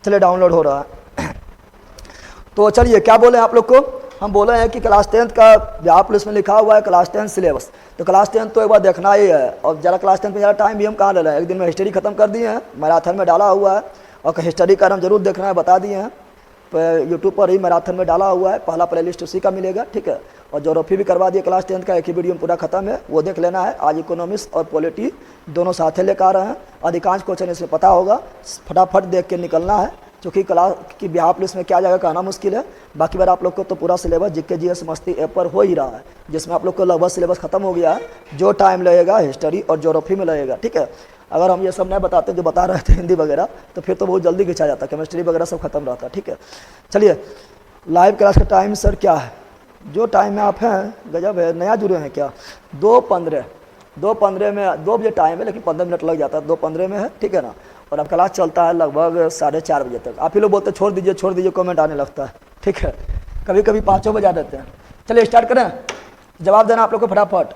चलिए डाउनलोड हो रहा है। तो चलिए क्या बोले आप लोग को, हम बोले हैं कि क्लास 10 का बिहार पुलिस में लिखा हुआ है क्लास 10 सिलेबस, तो क्लास 10 तो एक बार देखना ही है। और ज़रा क्लास 10 में ज़्यादा टाइम भी हम कहाँ ले रहे हैं, एक दिन में हिस्ट्री खत्म कर दिए हैं, मैराथन में डाला हुआ है, और हिस्ट्री का हम जरूर देखना है, बता दिए हैं। यूट्यूब पर ही मैराथन में डाला हुआ है, पहला प्लेलिस्ट उसी का मिलेगा, ठीक है। और ज्योग्राफी भी करवा दिए क्लास 10 का, एक ही वीडियो में पूरा खत्म है, वो देख लेना है। आज इकोनॉमिक्स और पॉलिटी दोनों साथ लेकर आ रहे हैं, अधिकांश क्वेश्चन इसमें पता होगा, फटाफट देख के निकलना है, क्योंकि क्लास की बिहार पुलिस में क्या जाएगा कहना मुश्किल है। बाकी बार आप लोग को तो पूरा सिलेबस जीके जीएस मस्ती ऐप पर हो ही रहा है, जिसमें आप लोग को लगभग सिलेबस खत्म हो गया है। जो टाइम लगेगा हिस्ट्री और ज्योग्राफी में लगेगा, ठीक है। अगर हम ये सब नहीं बताते जो बता रहे थे हिंदी वगैरह, तो फिर तो बहुत जल्दी खिंचा जाता, केमिस्ट्री वगैरह सब खत्म रहता, ठीक है। चलिए लाइव क्लास का टाइम सर क्या है, जो टाइम में आप हैं गजब है, नया जुड़े हैं क्या, 2:15 में 2 बजे टाइम है, लेकिन 15 मिनट लग जाता है, 2:15 में है, ठीक है ना। और अब क्लास चलता है लगभग 4:30 बजे तक। आप ही लोग बोलते छोड़ दीजिए कमेंट आने लगता है, ठीक है। कभी कभी 5 बजा देते हैं। चलिए स्टार्ट करें, जवाब देना आप लोग को फटाफट।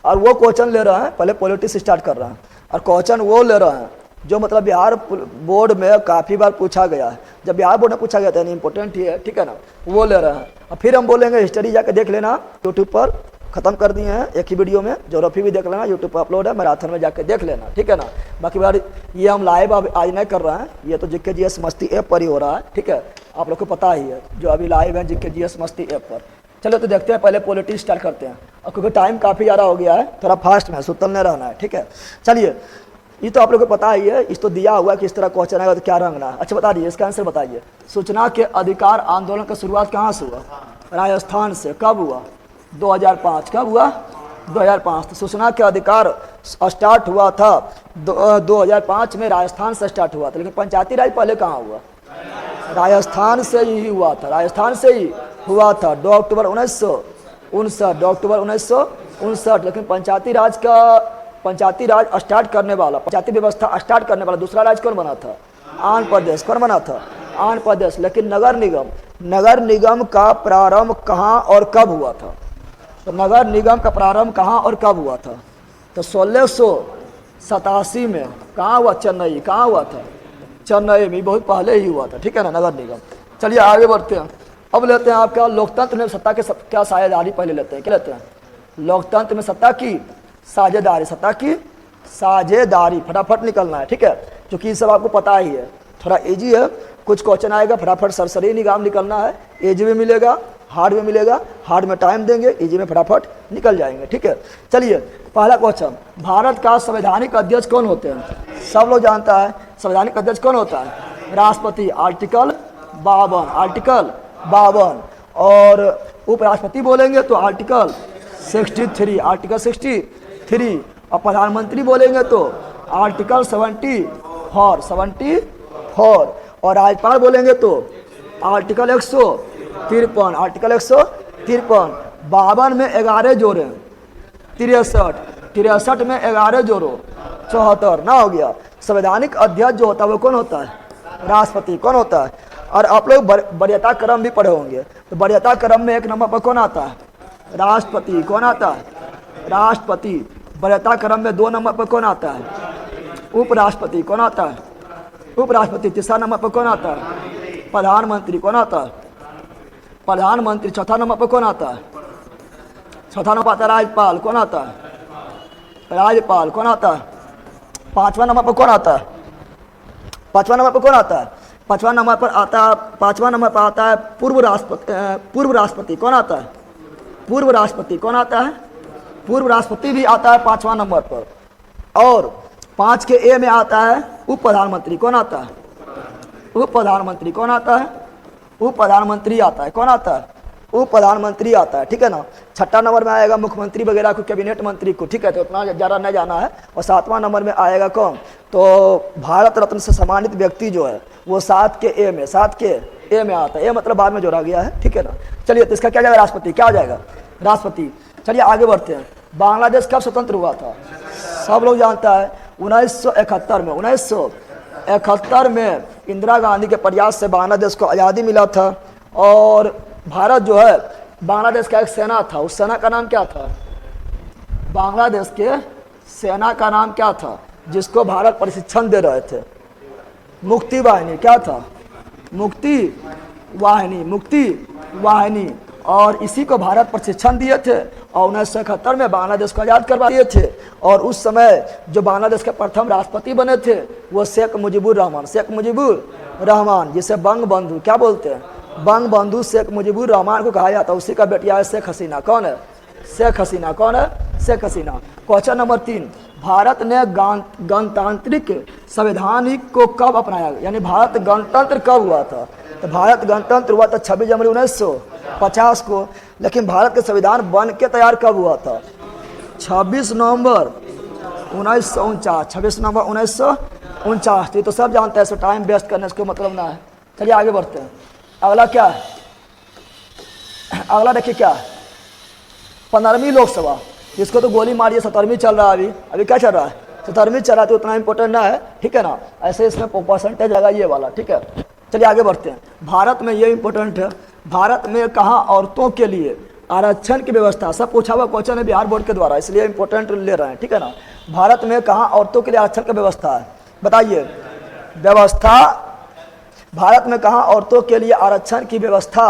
और वो क्वेश्चन ले रहे हैं, पहले पॉलिटिक्स स्टार्ट कर रहे हैं, और क्वेश्चन वो ले रहे हैं जो मतलब बिहार बोर्ड में काफ़ी बार पूछा गया है। जब बिहार बोर्ड में पूछा गया था इंपॉर्टेंट ही है, ठीक है ना, वो ले रहे हैं। और फिर हम बोलेंगे हिस्ट्री जाके देख लेना, यूट्यूब पर खत्म कर दिए हैं एक ही वीडियो में। ज्योग्राफी भी देख लेना, यूट्यूब पर अपलोड है, मैराथन में जाके देख लेना, ठीक है ना। बाकी बार ये हम लाइव अब आज नहीं कर रहे हैं, ये तो जीके जीएस मस्ती ऐप पर ही हो रहा है, ठीक है। आप लोग को पता ही है जो अभी लाइव है जीके जीएस मस्ती ऐप पर। चलो तो देखते हैं, पहले पॉलिटिक्स स्टार्ट करते हैं, और क्योंकि टाइम काफ़ी ज़्यादा हो गया है, थोड़ा फास्ट में सुतल नहीं रहना है, ठीक है। चलिए ये तो आप लोग को पता ही है, इस तो दिया हुआ है कि इस तरह क्वेश्चन आएगा तो क्या रंगना है। अच्छा बता दीजिए, इसका आंसर बताइए। सूचना के अधिकार आंदोलन का शुरुआत कहाँ से हुआ, राजस्थान से। कब हुआ, 2005। कब हुआ, 2005। तो सूचना के अधिकार स्टार्ट हुआ था 2005 में, राजस्थान से स्टार्ट हुआ था। लेकिन पंचायती राज पहले कहाँ हुआ, राजस्थान से ही हुआ था, राजस्थान से ही हुआ था 2 अक्टूबर 1959, 2 अक्टूबर 1959। लेकिन पंचायती राज स्टार्ट करने वाला, पंचायती व्यवस्था स्टार्ट करने वाला दूसरा राज्य कौन बना था, आंध्र प्रदेश। कौन बना था, आंध्र प्रदेश। लेकिन नगर निगम का प्रारंभ कहाँ और कब हुआ था, तो नगर निगम का प्रारंभ कहाँ और कब हुआ था, तो 1687 में। कहाँ हुआ, चेन्नई। कहाँ हुआ था, चेन्नई में, बहुत पहले ही हुआ था, ठीक है ना, नगर निगम। चलिए आगे बढ़ते हैं, अब लेते हैं आपका लोकतंत्र में सत्ता के क्या साझेदारी। पहले लेते हैं, क्या लेते हैं, लोकतंत्र में सत्ता की साझेदारी, सत्ता की साझेदारी, फटाफट निकलना है, ठीक है। क्योंकि ये सब आपको पता ही है, थोड़ा इजी है, कुछ क्वेश्चन आएगा फटाफट सरसरी निगाम निकलना है, इजी भी मिलेगा, हार्ड में मिलेगा, हार्ड में टाइम देंगे, इजी में फटाफट निकल जाएंगे, ठीक है। चलिए पहला क्वेश्चन, भारत का संवैधानिक अध्यक्ष कौन होते हैं, सब लोग जानता है संवैधानिक अध्यक्ष कौन होता है, राष्ट्रपति। आर्टिकल 52। और उपराष्ट्रपति बोलेंगे तो आर्टिकल 63, आर्टिकल 63। और प्रधानमंत्री बोलेंगे तो आर्टिकल 74। और राज्यपाल बोलेंगे तो आर्टिकल 153, आर्टिकल 153। 52 में 11 जोड़े 63 में 11 जोड़ो 74 ना हो गया। संवैधानिक अध्यक्ष जो होता है वो कौन होता है, राष्ट्रपति। कौन होता है, और आप लोग वरीयता क्रम भी पढ़े होंगे, तो वरीयता क्रम में 1 नंबर पर कौन आता है, राष्ट्रपति। कौन आता है, राष्ट्रपति। वरीयता क्रम में 2 नंबर पर कौन आता है, उपराष्ट्रपति। कौन आता है, उपराष्ट्रपति। तीसरा नंबर पर कौन आता है, प्रधानमंत्री। कौन आता है, प्रधानमंत्री। चौथा नंबर पर कौन आता है, चौथा नंबर आता है राज्यपाल। कौन आता है, राज्यपाल। कौन आता है, 5वां नंबर पर कौन आता है, 5वां नंबर पर कौन आता है, 5वां नंबर पर आता है पूर्व राष्ट्रपति। कौन आता है, पूर्व राष्ट्रपति। कौन आता है, पूर्व राष्ट्रपति भी आता है 5वां नंबर पर। और 5 के ए में आता है उप प्रधानमंत्री। कौन आता है, उप प्रधानमंत्री। कौन आता है, उप प्रधानमंत्री आता है। कौन आता है, उप प्रधानमंत्री आता है, ठीक है ना। 6ठा नंबर में आएगा मुख्यमंत्री वगैरह को, कैबिनेट मंत्री को, ठीक है, तो उतना ज़्यादा नहीं जाना है। और 7वां नंबर में आएगा कौन, तो भारत रत्न से सम्मानित व्यक्ति जो है वो 7 के ए में आता है। ए मतलब बाद में जोड़ा गया है, ठीक है ना। चलिए तो इसका क्या जाएगा, राष्ट्रपति। क्या हो जाएगा, राष्ट्रपति। चलिए आगे बढ़ते हैं। बांग्लादेश कब स्वतंत्र हुआ था, सब लोग जानता है 1971 में। 1971 में इंदिरा गांधी के प्रयास से बांग्लादेश को आज़ादी मिला था। और भारत जो है, बांग्लादेश का एक सेना था, उस सेना का नाम क्या था, बांग्लादेश के सेना का नाम क्या था, जिसको भारत प्रशिक्षण दे रहे थे। मुक्ति वाहिनी क्या था? मुक्ति वाहिनी, मुक्ति वाहिनी। और इसी को भारत प्रशिक्षण दिए थे और 1971 में बांग्लादेश को आज़ाद करवा दिए थे। और उस समय जो बांग्लादेश के प्रथम राष्ट्रपति बने थे वो शेख मुजीबुर रहमान, शेख मुजीबुर रहमान, जिसे बंग बंधु क्या बोलते हैं? बंग बंधु शेख मुजीबुर रहमान को कहा जाता है। उसी का बेटिया है शेख हसीना। कौन है? शेख हसीना। कौन है? शेख हसीना। क्वेश्चन नंबर 3, भारत ने गणतांत्रिक संवैधानिक को कब अपनाया? यानी भारत गणतंत्र कब हुआ था? तो भारत गणतंत्र हुआ था 26 जनवरी 1950 को। लेकिन भारत का संविधान बन के तैयार कब हुआ था? 26 नवंबर 1949। 26 नवंबर 1949। ये तो सब जानते हैं, सो टाइम वेस्ट करने से कोई मतलब ना है। चलिए आगे बढ़ते हैं। अगला क्या है? अगला देखिए क्या है? 15वीं लोकसभा, जिसको तो गोली मारी है। 17वीं चल रहा है अभी क्या चल रहा है? 17वीं चल रहा है, तो उतना इंपॉर्टेंट ना है, ठीक है ना। ऐसे इसमें परसेंटेज लगा ये वाला, ठीक है। चलिए आगे बढ़ते हैं। भारत में ये इंपॉर्टेंट है, भारत में कहाँ औरतों के लिए आरक्षण की व्यवस्था? सब पूछा हुआ क्वेश्चन है बिहार बोर्ड के द्वारा, इसलिए इंपॉर्टेंट ले रहे हैं, ठीक है ना। भारत में कहाँ औरतों के लिए आरक्षण की व्यवस्था है? बताइए। व्यवस्था, भारत में कहाँ औरतों के लिए आरक्षण की व्यवस्था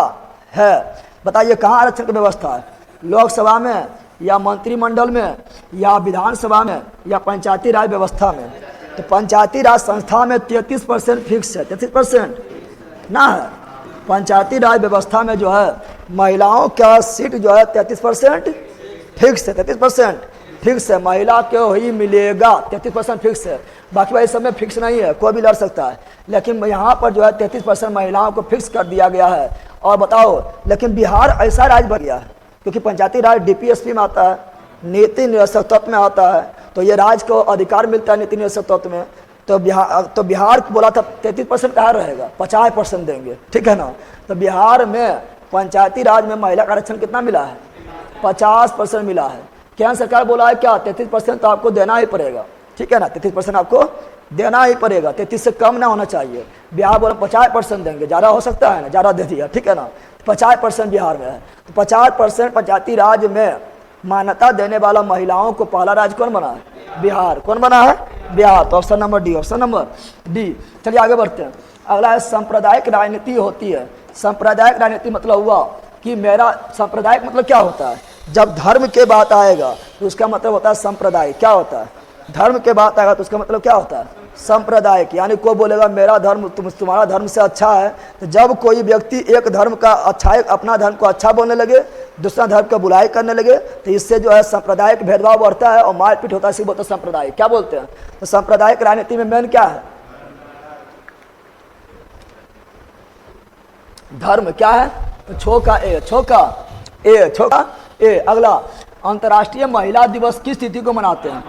है? बताइए कहाँ आरक्षण की व्यवस्था है? लोकसभा में या मंत्रिमंडल में या विधानसभा में या पंचायती राज व्यवस्था में? तो पंचायती राज संस्था में 33% फिक्स है, 33% ना है। पंचायती राज व्यवस्था में जो है महिलाओं का सीट जो है 33% फिक्स है, 33% फिक्स है। महिला को ही मिलेगा, 33% फिक्स है। बाकी भाई सब में फिक्स नहीं है, कोई भी लड़ सकता है। लेकिन यहाँ पर जो है 33% महिलाओं को फिक्स कर दिया गया है। और बताओ, लेकिन बिहार ऐसा राज्य बन गया है क्योंकि पंचायती राज डीपीएसपी में आता है, नीति निरसक तत्व में आता है, तो ये राज्य को अधिकार मिलता है नीति निरसक तत्व में। तो बिहार बोला था 33% कहाँ रहेगा? 50% देंगे, ठीक है ना। तो बिहार में पंचायती राज में महिला का आरक्षण कितना मिला है? 50% मिला है। केंद्र सरकार बोला है क्या? 33% तो आपको देना ही पड़ेगा, ठीक है ना। 33% आपको देना ही पड़ेगा, 33 से कम ना होना चाहिए। बिहार बोला 50% देंगे, ज़्यादा हो सकता है ना, ज़्यादा दे दिया, ठीक है ना। 50% बिहार में है। तो 50% पंचायती राज में मान्यता देने वाला महिलाओं को पहला राज्य कौन बना है? बिहार। कौन बना है? बिहार। तो option number D, option number D. चलिए आगे बढ़ते हैं। अगला है सांप्रदायिक राजनीति होती है। सांप्रदायिक राजनीति मतलब हुआ कि मेरा सांप्रदायिक मतलब क्या होता है? जब धर्म के बात आएगा तो उसका मतलब होता है सांप्रदायिक। क्या होता है? धर्म के बात आएगा तो उसका मतलब क्या होता है? सांप्रदायिक। यानी कोई बोलेगा मेरा धर्म तुम्हारा धर्म से अच्छा है, तो जब कोई व्यक्ति एक धर्म का अच्छाई, अपना धर्म को अच्छा बोलने लगे, दूसरा धर्म का बुराई करने लगे, तो इससे जो है सांप्रदायिक भेदभाव बढ़ता है और मारपीट होता है। इसी बोलते हैं सांप्रदायिक। क्या बोलते हैं? तो सांप्रदायिक राजनीति में मेन क्या है? धर्म क्या है? तो छोका ए, छोका ए, छोका ए। अगला, अंतर्राष्ट्रीय महिला दिवस किस तिथि को मनाते हैं?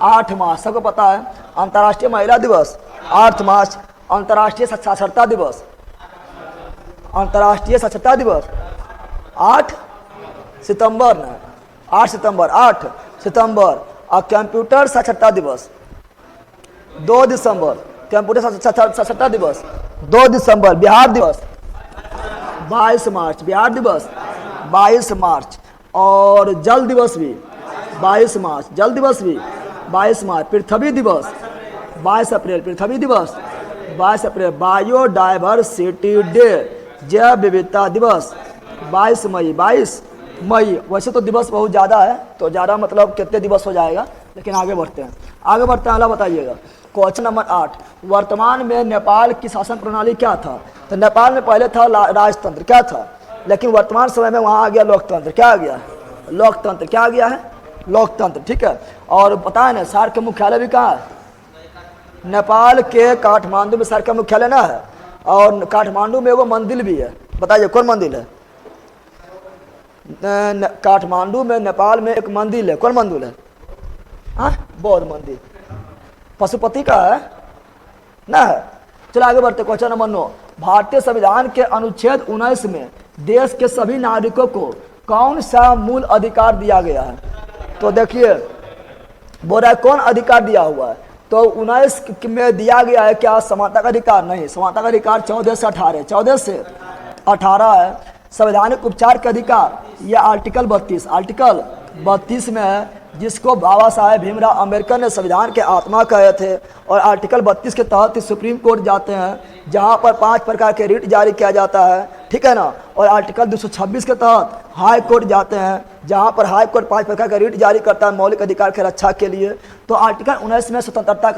8 मार्च। सबको पता है अंतर्राष्ट्रीय महिला दिवस 8 मार्च। अंतर्राष्ट्रीय साक्षरता दिवस, अंतर्राष्ट्रीय साक्षरता दिवस 8 सितंबर न 8 सितंबर 8 सितंबर। और कंप्यूटर साक्षरता दिवस 2 दिसंबर। कंप्यूटर साक्षरता दिवस 2 दिसंबर। बिहार दिवस 22 मार्च। बिहार दिवस 22 मार्च। और जल दिवस भी 22 मार्च। जल दिवस भी 22 मार्च। पृथ्वी दिवस 22 अप्रैल। पृथ्वी दिवस 22 अप्रैल। बायोडाइवर्सिटी डे, जैव विविधता दिवस 22 मई। 22 मई। वैसे तो दिवस बहुत ज़्यादा है, तो ज़्यादा मतलब कितने दिवस हो जाएगा, लेकिन आगे बढ़ते हैं। आगे बढ़ते हैं, अगला बताइएगा। क्वेश्चन नंबर 8, वर्तमान में नेपाल की शासन प्रणाली क्या था? तो नेपाल में पहले था राजतंत्र, क्या था? लेकिन वर्तमान समय में वहाँ आ गया लोकतंत्र। क्या आ गया? लोकतंत्र। क्या आ गया है? लोकतंत्र, ठीक है। और पता है ना सार्क का मुख्यालय भी कहाँ है? नेपाल के काठमांडू में सार्क का मुख्यालय ना है। और काठमांडू में वो मंदिर भी है। बताइए कौन मंदिर है? काठमांडू में नेपाल में एक मंदिर है। कौन मंदिर है? हाँ, बौद्ध मंदिर। पशुपति का है ना है। चलो आगे बढ़ते। क्वेश्चन नंबर 9, भारतीय संविधान के अनुच्छेद 19 में देश के सभी नागरिकों को कौन सा मूल अधिकार दिया गया है? तो देखिए बोल रहा है कौन अधिकार दिया हुआ है? तो 19 में दिया गया है क्या? समानता का अधिकार? नहीं, समानता का अधिकार 14 से 18 14 से 18 है। संवैधानिक उपचार के अधिकार, यह आर्टिकल 32 में है। जिसको बाबा साहेब भीमराव अम्बेडकर ने संविधान के आत्मा कहे थे, और आर्टिकल 32 के तहत सुप्रीम कोर्ट जाते हैं जहां पर 5 प्रकार के रिट जारी किया जाता है, ठीक है ना। और आर्टिकल 226 के तहत हाई कोर्ट जाते हैं जहां पर हाई कोर्ट 5 प्रकार का रिट जारी करता है मौलिक अधिकार की रक्षा के लिए। तो आर्टिकल 19 में स्वतंत्रता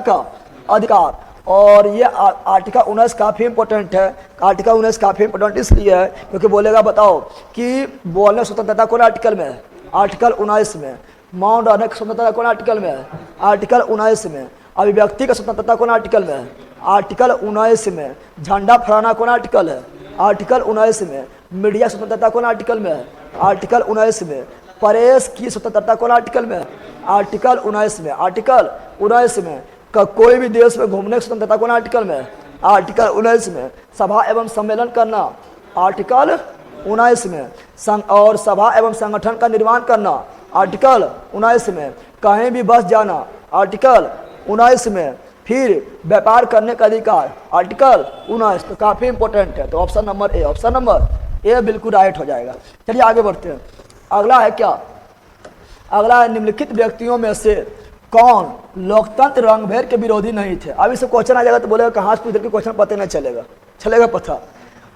का अधिकार, और ये आर्टिकल 19 काफ़ी इंपॉर्टेंट है। आर्टिकल 19 काफ़ी इंपॉर्टेंट इसलिए है क्योंकि बोलेगा बताओ कि बोलने स्वतंत्रता कौन आर्टिकल में है? आर्टिकल 19 में। मौन रहने की स्वतंत्रता कौन आर्टिकल में है? आर्टिकल 19 में। अभिव्यक्ति का स्वतंत्रता कौन आर्टिकल में है? आर्टिकल 19 में। झंडा फहराना कौन आर्टिकल है? आर्टिकल 19 में। मीडिया स्वतंत्रता कौन आर्टिकल में है? आर्टिकल 19 में। प्रेस की स्वतंत्रता कौन आर्टिकल में है? आर्टिकल 19 में। आर्टिकल 19 में। कोई भी देश में घूमने की स्वतंत्रता कौन आर्टिकल में है? आर्टिकल 19 में। सभा एवं सम्मेलन करना आर्टिकल 19 में। और सभा एवं संगठन का निर्माण करना आर्टिकल 19 में। कहीं भी बस जाना आर्टिकल 19 में। फिर व्यापार करने का अधिकार आर्टिकल 19। तो काफ़ी इंपॉर्टेंट है। तो option number A, option number A बिल्कुल राइट हो जाएगा। चलिए आगे बढ़ते हैं। अगला है क्या? अगला है निम्नलिखित व्यक्तियों में से कौन लोकतंत्र रंगभेद के विरोधी नहीं थे? अब इसे क्वेश्चन आ जाएगा तो बोलेगा कहाँ से पूछ क्वेश्चन पता नहीं चलेगा पता।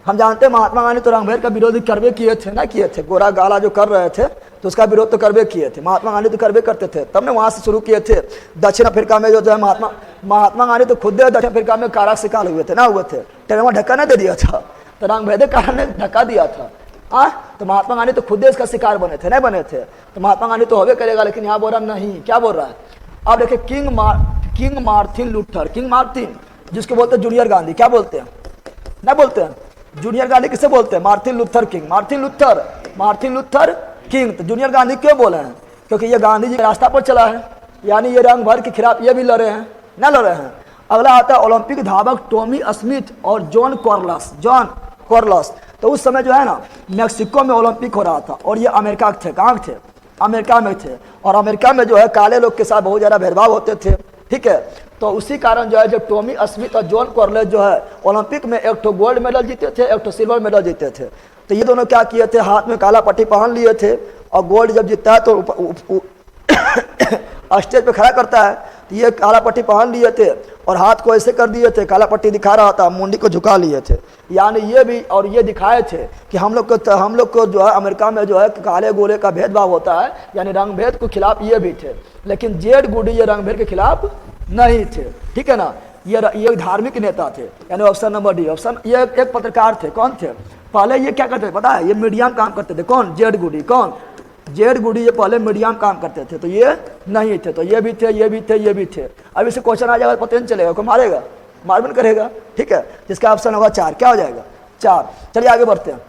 हम जानते हैं महात्मा गांधी तो रंगभेद का विरोध करवे किए थे ना, किए थे। गोरा गाला जो कर रहे थे तो उसका विरोध तो करवे किए थे। महात्मा गांधी तो करवे करते थे, तब ने वहाँ से शुरू किए थे। दक्षिण अफ्रीका में जो है महात्मा गांधी तो खुद दक्षिण अफ्रीका में कारा शिकार हुए थे ना, हुए थे। ट्रेन ढक्का नहीं दे दिया था, तो रंगभेद कारण ने धक्का दिया था। तो महात्मा गांधी तो खुद इसका शिकार बने थे, नहीं बने थे। तो महात्मा गांधी तो होवे करेगा, लेकिन यहाँ बोल रहा नहीं। क्या बोल रहा है? अब देखिए king Martin Luther, king Martin जिसको बोलते हैं जूनियर गांधी। क्या बोलते हैं? ना बोलते हैं जूनियर गांधी किसे बोलते हैं? Martin Luther king. Martin Luther king. तो जूनियर गांधी क्यों बोले हैं? क्योंकि ये गांधी जी के रास्ता पर चला है, यानी ये रंग भर के खिलाफ ये भी लड़े हैं, ना लड़े हैं। अगला आता है ओलंपिक धावक टॉमी स्मिथ और जॉन कॉर्लस। तो उस समय जो है ना मैक्सिको में ओलंपिक हो रहा था, और ये अमेरिका थे। कहाँ थे? अमेरिका में थे। और अमेरिका में जो है काले लोग के साथ बहुत ज़्यादा भेदभाव होते थे, ठीक है। तो उसी कारण जो है जब टॉमी स्मिथ और जॉन कॉर्लेज जो है ओलंपिक में एक तो गोल्ड मेडल जीते थे, एक तो सिल्वर मेडल जीते थे। तो ये दोनों क्या किए थे? हाथ में काला पट्टी पहन लिए थे, और गोल्ड जब जीतता है तो स्टेज पे खड़ा करता है तो ये काला पट्टी पहन लिए थे और हाथ को ऐसे कर दिए थे, काला पट्टी दिखा रहा था, मुंडी को झुका लिए थे। यानी ये भी और ये दिखाए थे कि हम लोग को जो है अमेरिका में जो है काले गोरे का भेदभाव होता है, यानी रंग भेद के खिलाफ ये भी थे। लेकिन जेड गुडी ये रंग भेद के खिलाफ नहीं थे, ठीक है ना। ये धार्मिक नेता थे, यानी ऑप्शन नंबर डी। ऑप्शन ये एक पत्रकार थे। कौन थे? पहले ये क्या करते थे पता है? ये मीडिया में काम करते थे। कौन? जेड गुडी। कौन? जेड गुडी। ये पहले मीडिया में काम करते थे, तो ये नहीं थे। तो ये भी थे, ये भी थे, ये भी थे। अब इसे क्वेश्चन आ जाएगा पता नहीं चलेगा, कोई मारेगा? मारबन करेगा, ठीक है। जिसका ऑप्शन होगा 4। क्या हो जाएगा? 4। चलिए आगे बढ़ते हैं।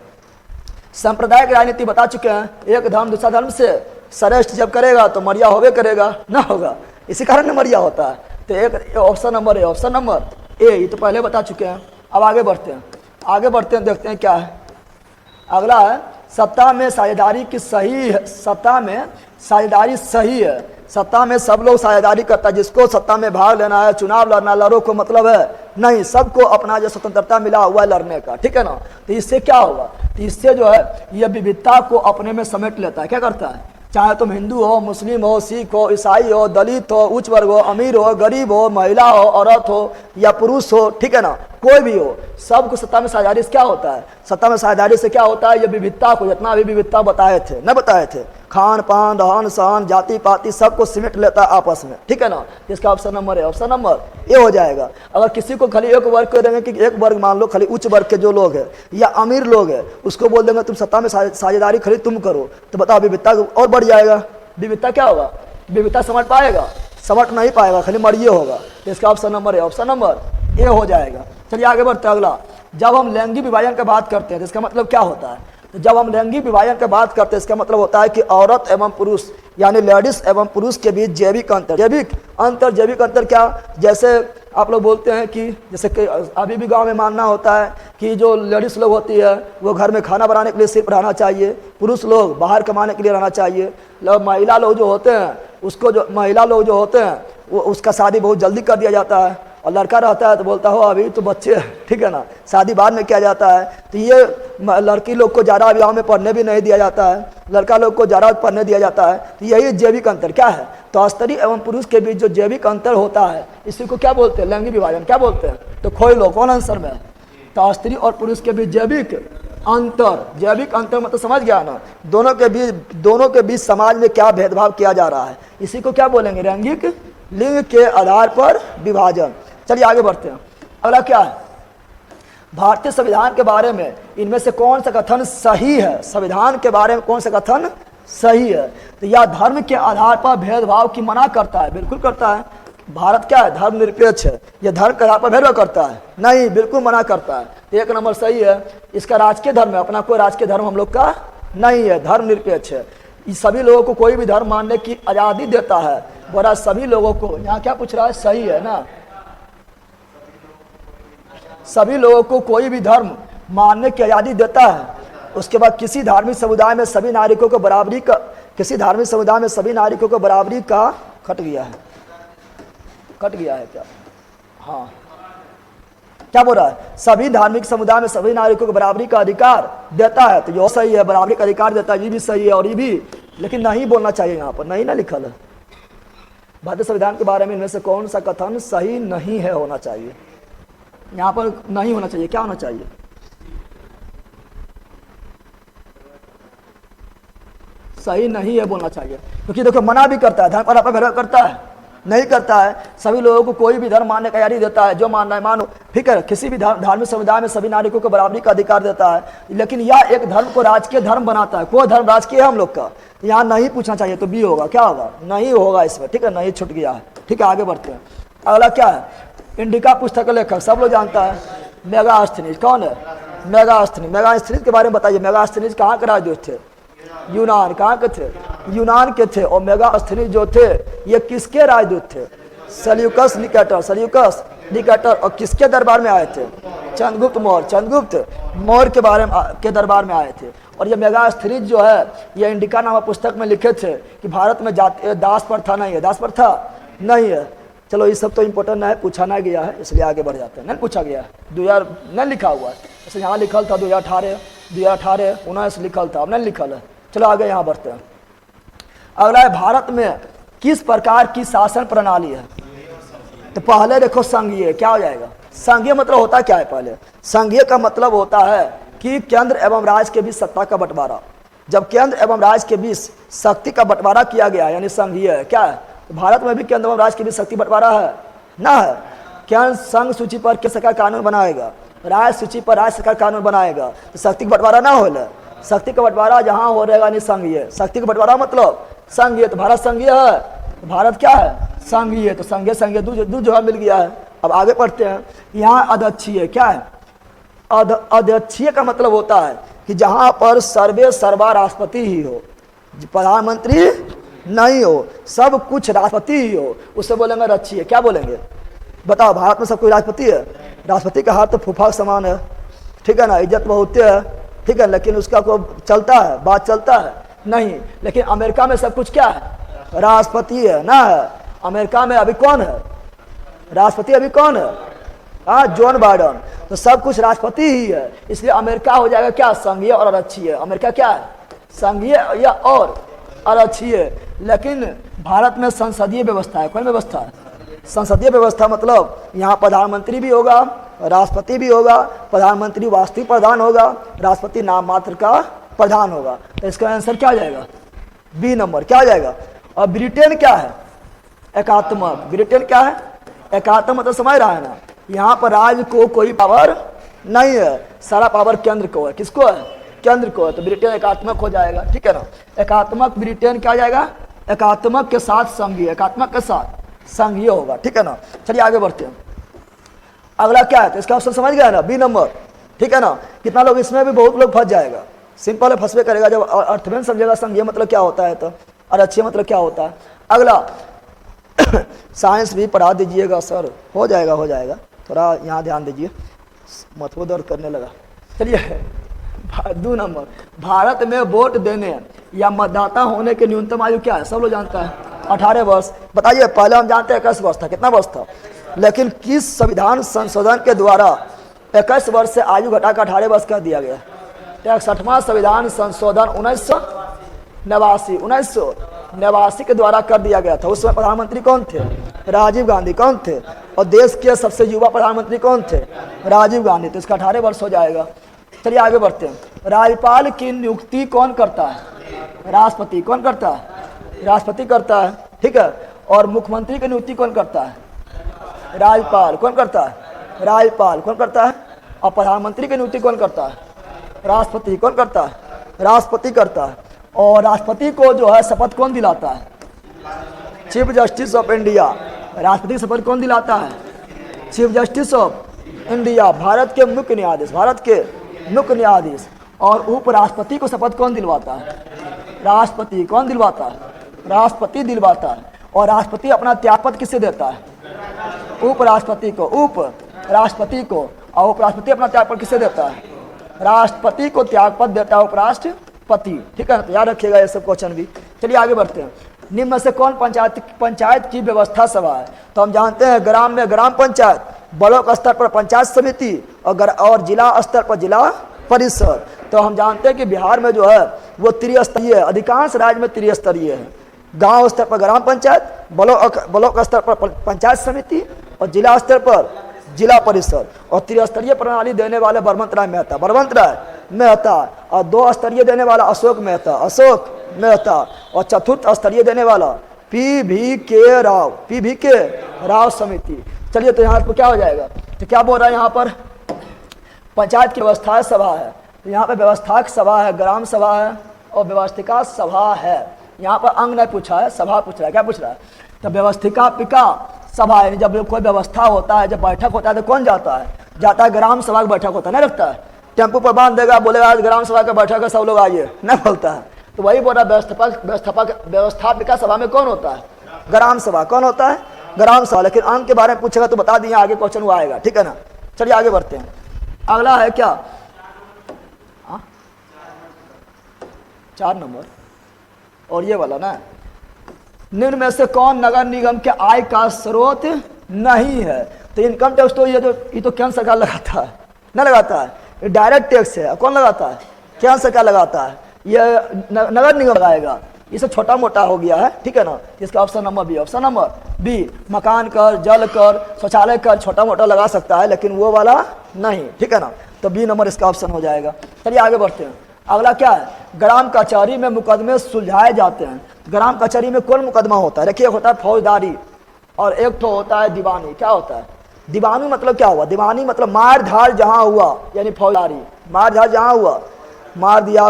सांप्रदायिक राजनीति बता चुके हैं। एक धर्म दूसरा धर्म से श्रेष्ठ जब करेगा तो मरिया होवे करेगा, ना होगा, इसी कारण मरिया होता है। तो एक option number A, option number A, ये तो पहले बता चुके हैं। अब आगे बढ़ते हैं, देखते हैं क्या है। अगला है सत्ता में साझेदारी की सही है। सत्ता में साझेदारी सही है। सत्ता में सब लोग साझेदारी करता है। जिसको सत्ता में भाग लेना है, चुनाव लड़ना, लड़ो को मतलब है नहीं, सबको अपना जो स्वतंत्रता मिला हुआ है लड़ने का, ठीक है ना। तो इससे क्या होगा? तो इससे जो है ये विविधता को अपने में समेट लेता है। क्या करता है? चाहे तुम हिंदू हो, मुस्लिम हो, सिख हो, ईसाई हो, दलित हो, उच्च वर्ग हो, अमीर हो, गरीब हो, महिला हो, औरत हो या पुरुष हो, ठीक है ना, कोई भी हो, सबको सत्ता में साझेदारी से क्या होता है? सत्ता में साझेदारी से क्या होता है? ये विविधता को, जितना भी विविधता बताए थे, न बताए थे, खान पान, रहन सहन, जाति पाति, सबको सिमट लेता है आपस में, ठीक है ना। इसका ऑप्शन नंबर है, ऑप्शन नंबर ए हो जाएगा। अगर किसी को खाली एक वर्ग कर देंगे कि एक वर्ग मान लो खाली उच्च वर्ग के जो लोग हैं या अमीर लोग हैं, उसको बोल देंगे तुम सत्ता में साझेदारी खाली तुम करो, तो बताओ विविधता और बढ़ जाएगा। विविधता क्या होगा? विविधता समझ पाएगा? समझ नहीं पाएगा, खाली मरिए होगा। तो इसका ऑप्शन नंबर है, ऑप्शन नंबर ए हो जाएगा। चलिए आगे बढ़ते हैं। अगला, जब हम लैंगिक विभाजन की बात करते हैं तो इसका मतलब क्या होता है? तो जब हम लैंगिक विभाजन की बात करते हैं इसका मतलब होता है कि औरत एवं पुरुष यानी लेडीज एवं पुरुष के बीच जैविक अंतर क्या? जैसे आप लोग बोलते हैं कि जैसे कि अभी भी गांव में मानना होता है कि जो लेडीज़ लोग होती है वो घर में खाना बनाने के लिए सिर्फ रहना चाहिए, पुरुष लोग बाहर कमाने के लिए रहना चाहिए। महिला लोग जो होते हैं वो उसका शादी बहुत जल्दी कर दिया जाता है, और लड़का रहता है तो बोलता हो अभी तो बच्चे, ठीक है ना, शादी बाद में किया जाता है। तो ये लड़की लोग को ज़्यादा विवाह में पढ़ने भी नहीं दिया जाता है, लड़का लोग को ज़्यादा पढ़ने दिया जाता है। तो यही जैविक अंतर क्या है, तो स्त्री एवं पुरुष के बीच जो जैविक अंतर होता है इसी को क्या बोलते हैं, लैंगिक विभाजन क्या बोलते हैं। तो खोई लो कौन आंसर में है, तो स्त्री और पुरुष के बीच जैविक अंतर, जैविक अंतर मतलब समझ गया ना, दोनों के बीच समाज में क्या भेदभाव किया जा रहा है, इसी को क्या बोलेंगे, लैंगिक लिंग के आधार पर विभाजन। चलिए आगे बढ़ते हैं। अगला क्या है, भारतीय संविधान के बारे में इनमें से कौन सा कथन सही है, संविधान के बारे में कौन सा कथन सही है। तो यह धर्म के आधार पर भेदभाव की मना करता है, बिल्कुल करता है। भारत क्या है, धर्मनिरपेक्ष है, यह धर्म के आधार पर भेदभाव करता है, नहीं, बिल्कुल मना करता है। तो एक नंबर सही है। इसका राजकीय धर्म है, अपना कोई राजकीय धर्म हम लोग का नहीं है, धर्मनिरपेक्ष है। इस सभी लोगों को कोई भी धर्म मानने की आज़ादी देता है, बड़ा सभी लोगों को, यहाँ क्या पूछ रहा है, सही है ना, सभी लोगों को कोई भी धर्म मानने की आज़ादी देता है। उसके बाद किसी धार्मिक समुदाय में सभी नागरिकों को बराबरी का, किसी धार्मिक समुदाय में सभी नागरिकों को बराबरी का, कट गया है क्या, हाँ क्या बोल रहा है, सभी धार्मिक समुदाय में सभी नागरिकों को बराबरी का अधिकार देता है। तो ये सही है, बराबरी का अधिकार देता है, ये भी सही है और ये भी, लेकिन नहीं बोलना चाहिए, यहाँ पर नहीं ना लिखल है। भारतीय संविधान के बारे में इनमें से कौन सा कथन सही नहीं है, होना चाहिए, यहाँ पर नहीं होना चाहिए, क्या होना चाहिए, सही नहीं है बोलना चाहिए, क्योंकि देखो मना भी करता है, धर्म पर भेदभाव करता है, नहीं करता है। सभी लोगों को कोई भी धर्म मानने का आज़ादी देता है, जो मानना है मानो, ठीक है। किसी भी धार्मिक समुदाय में सभी नागरिकों को बराबरी का अधिकार देता है, लेकिन यह एक धर्म को राजकीय धर्म बनाता है। कोई धर्म राजकीय है हम लोग का, यहाँ नहीं पूछना चाहिए, तो बी होगा, क्या होगा, नहीं होगा इसमें, ठीक है, नहीं छूट गया है, ठीक है। आगे बढ़ते हैं। अगला क्या है, इंडिका पुस्तक का लेखक सब लोग जानता है, मेगास्थनीज कौन है, मेगास्थनीज। मेगास्थनीज के बारे में बताइए, मेगास्थनीज कहाँ के राजदूत थे, यूनान, कहाँ के थे, यूनान के थे। और मेगास्थनीज जो थे ये किसके राजदूत थे, सेल्यूकस निकेटर। और किसके दरबार में आए थे, चंद्रगुप्त मौर्य के बारे में के दरबार में आए थे। और ये मेगास्थनीज जो है ये इंडिका नामक पुस्तक में लिखे थे कि भारत में दास प्रथा नहीं है, दास प्रथा नहीं है। चलो ये सब तो इम्पोर्टेंट नहीं है, पूछा नहीं गया है, इसलिए आगे बढ़ जाते हैं। नहीं पूछा गया है, 2000 नहीं लिखा हुआ है, जैसे यहाँ लिखल था 2018 19 लिखल था, अब नहीं लिखल है। चलो आगे यहाँ बढ़ते हैं। अगला है, भारत में किस प्रकार की शासन प्रणाली है। तो पहले देखो संघीय, क्या हो जाएगा, संघीय मतलब होता क्या है, पहले संघीय का मतलब होता है कि केंद्र एवं राज्य के बीच सत्ता का बंटवारा। जब केंद्र एवं राज्य के बीच शक्ति का बंटवारा किया गया यानी संघीय है, क्या है। तो भारत में भी केंद्र एवं राज्य के बीच शक्ति बंटवारा है ना, है। केंद्र संघ सूची पर केंद्र सरकार कानून बनाएगा, राज्य सूची पर राज्य सरकार कानून बनाएगा, तो शक्ति का बंटवारा ना हो, शक्ति का बंटवारा जहाँ हो रहेगा नहीं संघीय, शक्ति का बंटवारा मतलब संघीय। तो भारत संघीय है, तो भारत क्या है, संघीय। तो संघीय दो जगह मिल गया है। अब आगे पढ़ते हैं। यहाँ अध्यक्षीय क्या है, अध्यक्षीय का मतलब होता है कि जहाँ पर सर्वे सर्वा राष्ट्रपति ही हो, प्रधानमंत्री नहीं हो, सब कुछ राष्ट्रपति ही हो, उससे बोलेंगे अध्यक्षीय। क्या बोलेंगे बताओ, भारत में सब कुछ राष्ट्रपति है, राष्ट्रपति का हाथ तो फूफा के समान है, ठीक है ना, इज्जत बहुत है, ठीक है, लेकिन उसका कोई चलता है, बात चलता है नहीं। लेकिन अमेरिका में सब कुछ क्या है, राष्ट्रपति है ना, है। अमेरिका में अभी कौन है राष्ट्रपति, अभी कौन है, हाँ, जॉन बाइडन। तो सब कुछ राष्ट्रपति ही है, इसलिए अमेरिका हो जाएगा क्या, संघीय और आरक्षीय। अमेरिका क्या है, संघीय या और आरक्षीय। लेकिन भारत में संसदीय व्यवस्था है, कौन व्यवस्था है, संसदीय व्यवस्था। मतलब यहाँ प्रधानमंत्री भी होगा, राष्ट्रपति भी होगा, प्रधानमंत्री वास्तविक प्रधान होगा, राष्ट्रपति नाम मात्र का प्रधान होगा। तो इसका आंसर क्या आ जाएगा, बी नंबर, क्या आ जाएगा। और ब्रिटेन क्या है, एकात्मक। ब्रिटेन क्या है, एकात्मक मतलब समझ रहा है ना, यहाँ पर राज्य को कोई पावर नहीं है, सारा पावर केंद्र को है। किसको है, केंद्र को है। तो ब्रिटेन एकात्मक हो जाएगा, ठीक है ना। एकात्मक ब्रिटेन क्या आ जाएगा, एकात्मक के साथ संघीय, एकात्मक के साथ संघीय होगा, ठीक है ना। चलिए आगे बढ़ते हैं। अगला क्या है, तो इसका ऑप्शन समझ गया ना, बी नंबर, ठीक है ना। कितना लोग इसमें भी बहुत लोग फंस जाएगा, सिंपल है, फंसवे करेगा जब अर्थ में समझेगा संघीय मतलब क्या होता है, तो आरक्षीय मतलब क्या होता है। अगला साइंस भी पढ़ा दीजिएगा सर, हो जाएगा, थोड़ा यहाँ ध्यान दीजिए, मथुआ दर्द करने लगा। चलिए 2 नंबर, भारत में वोट देने या मतदाता होने की न्यूनतम आयु क्या है, सब लोग जानता है 18 वर्ष। बताइए, पहले हम जानते हैं 21 वर्ष था, कितना वर्ष था, लेकिन किस संविधान संशोधन के द्वारा 21 वर्ष से आयु घटाकर 18 वर्ष कर दिया गया? 61वां संविधान संशोधन 1989 के द्वारा कर दिया गया था। उस समय प्रधानमंत्री कौन थे? राजीव गांधी। कौन थे? और देश के सबसे युवा प्रधानमंत्री कौन थे? राजीव गांधी। तो इसका 18 वर्ष हो जाएगा। चलिए आगे बढ़ते हैं। राज्यपाल की नियुक्ति कौन करता है? राष्ट्रपति। कौन करता है? राष्ट्रपति करता है, ठीक है। और मुख्यमंत्री की नियुक्ति कौन करता है? राज्यपाल। कौन करता है? राज्यपाल। कौन करता है? और प्रधानमंत्री की नियुक्ति कौन करता है? राष्ट्रपति। कौन करता है? राष्ट्रपति करता है। और राष्ट्रपति को जो है शपथ कौन दिलाता है? Chief justice of India. राष्ट्रपति की शपथ कौन दिलाता है? Chief justice of India, Bharat के मुख्य न्यायाधीश। भारत के मुख्य न्यायाधीश। और उपराष्ट्रपति को शपथ कौन दिलवाता है? राष्ट्रपति। कौन दिलवाता है? राष्ट्रपति दिलवाता है। और राष्ट्रपति अपना त्यागपत्र किससे देता है? उपराष्ट्रपति को। उपराष्ट्रपति को। और उपराष्ट्रपति अपना त्यागपत्र किससे देता है? राष्ट्रपति को त्यागपत्र देता है उपराष्ट्रपति, ठीक है ना। तो याद रखिएगा ये सब क्वेश्चन भी। चलिए आगे बढ़ते हैं। निम्न में से कौन पंचायत की व्यवस्था सभा है? तो हम जानते हैं ग्राम में ग्राम पंचायत, ब्लॉक स्तर पर पंचायत समिति और जिला स्तर पर जिला परिषद। तो हम जानते हैं कि बिहार में जो है वो त्रिस्तरीय है, अधिकांश राज्य में त्रिस्तरीय है। गांव स्तर पर ग्राम पंचायत, ब्लॉक स्तर पर पंचायत समिति और जिला स्तर पर जिला परिषद। और त्रिस्तरीय प्रणाली देने वाले बलवंत राय मेहता और 2 स्तरीय देने वाला अशोक मेहता और चतुर्थ स्तरीय देने वाला पी.वी.के. राव समिति। चलिए तो यहाँ पर क्या हो जाएगा? तो क्या बोल रहा है यहाँ पर? पंचायत की व्यवस्था सभा है। तो यहाँ पे व्यवस्थाक सभा है, ग्राम सभा है और व्यवस्थिका सभा है। यहाँ पर अंग नहीं पूछा है, सभा पूछ रहा है। क्या पूछ रहा है? तो व्यवस्थिका सभा है। जब कोई व्यवस्था होता है, जब बैठक होता है तो कौन जाता है? जाता है ग्राम सभा की बैठक होता है, नहीं रखता है। टेम्पो पर बांध देगा, बोलेगा आज ग्राम सभा का बैठक है, सब लोग आइए, नहीं बोलता है। तो वही बोल रहा व्यवस्थापिका सभा में कौन होता है? ग्राम सभा। कौन होता है? ग्राम सभा। लेकिन अंग के बारे में पूछेगा तो बता दिए, आगे क्वेश्चन वो आएगा, ठीक है ना। चलिए आगे बढ़ते हैं। अगला है क्या? 4 नंबर और ये वाला ना। निम्न में से कौन नगर निगम के आय का स्रोत नहीं है? तो इनकम टैक्स तो ये तो केंद्र सरकार लगाता है, नहीं लगाता है। ये डायरेक्ट टैक्स है। कौन लगाता है? केंद्र सरकार लगाता है। ये नगर निगम लगाएगा। ये सब छोटा मोटा हो गया है, ठीक है ना। इसका option number B. Option number B, मकान कर, जल कर, शौचालय कर छोटा मोटा लगा सकता है, लेकिन वो वाला नहीं, ठीक है ना। तो बी नंबर इसका ऑप्शन हो जाएगा। चलिए आगे बढ़ते हैं। अगला क्या है? ग्राम कचहरी में मुकदमे सुलझाए जाते हैं। ग्राम कचहरी में कौन मुकदमा होता है? देखिए, होता है फौजदारी और एक तो होता है दीवानी। क्या होता है? दीवानी मतलब क्या हुआ? दीवानी मतलब मार धार जहाँ हुआ, यानी फौजदारी। मार धार जहाँ हुआ, मार दिया,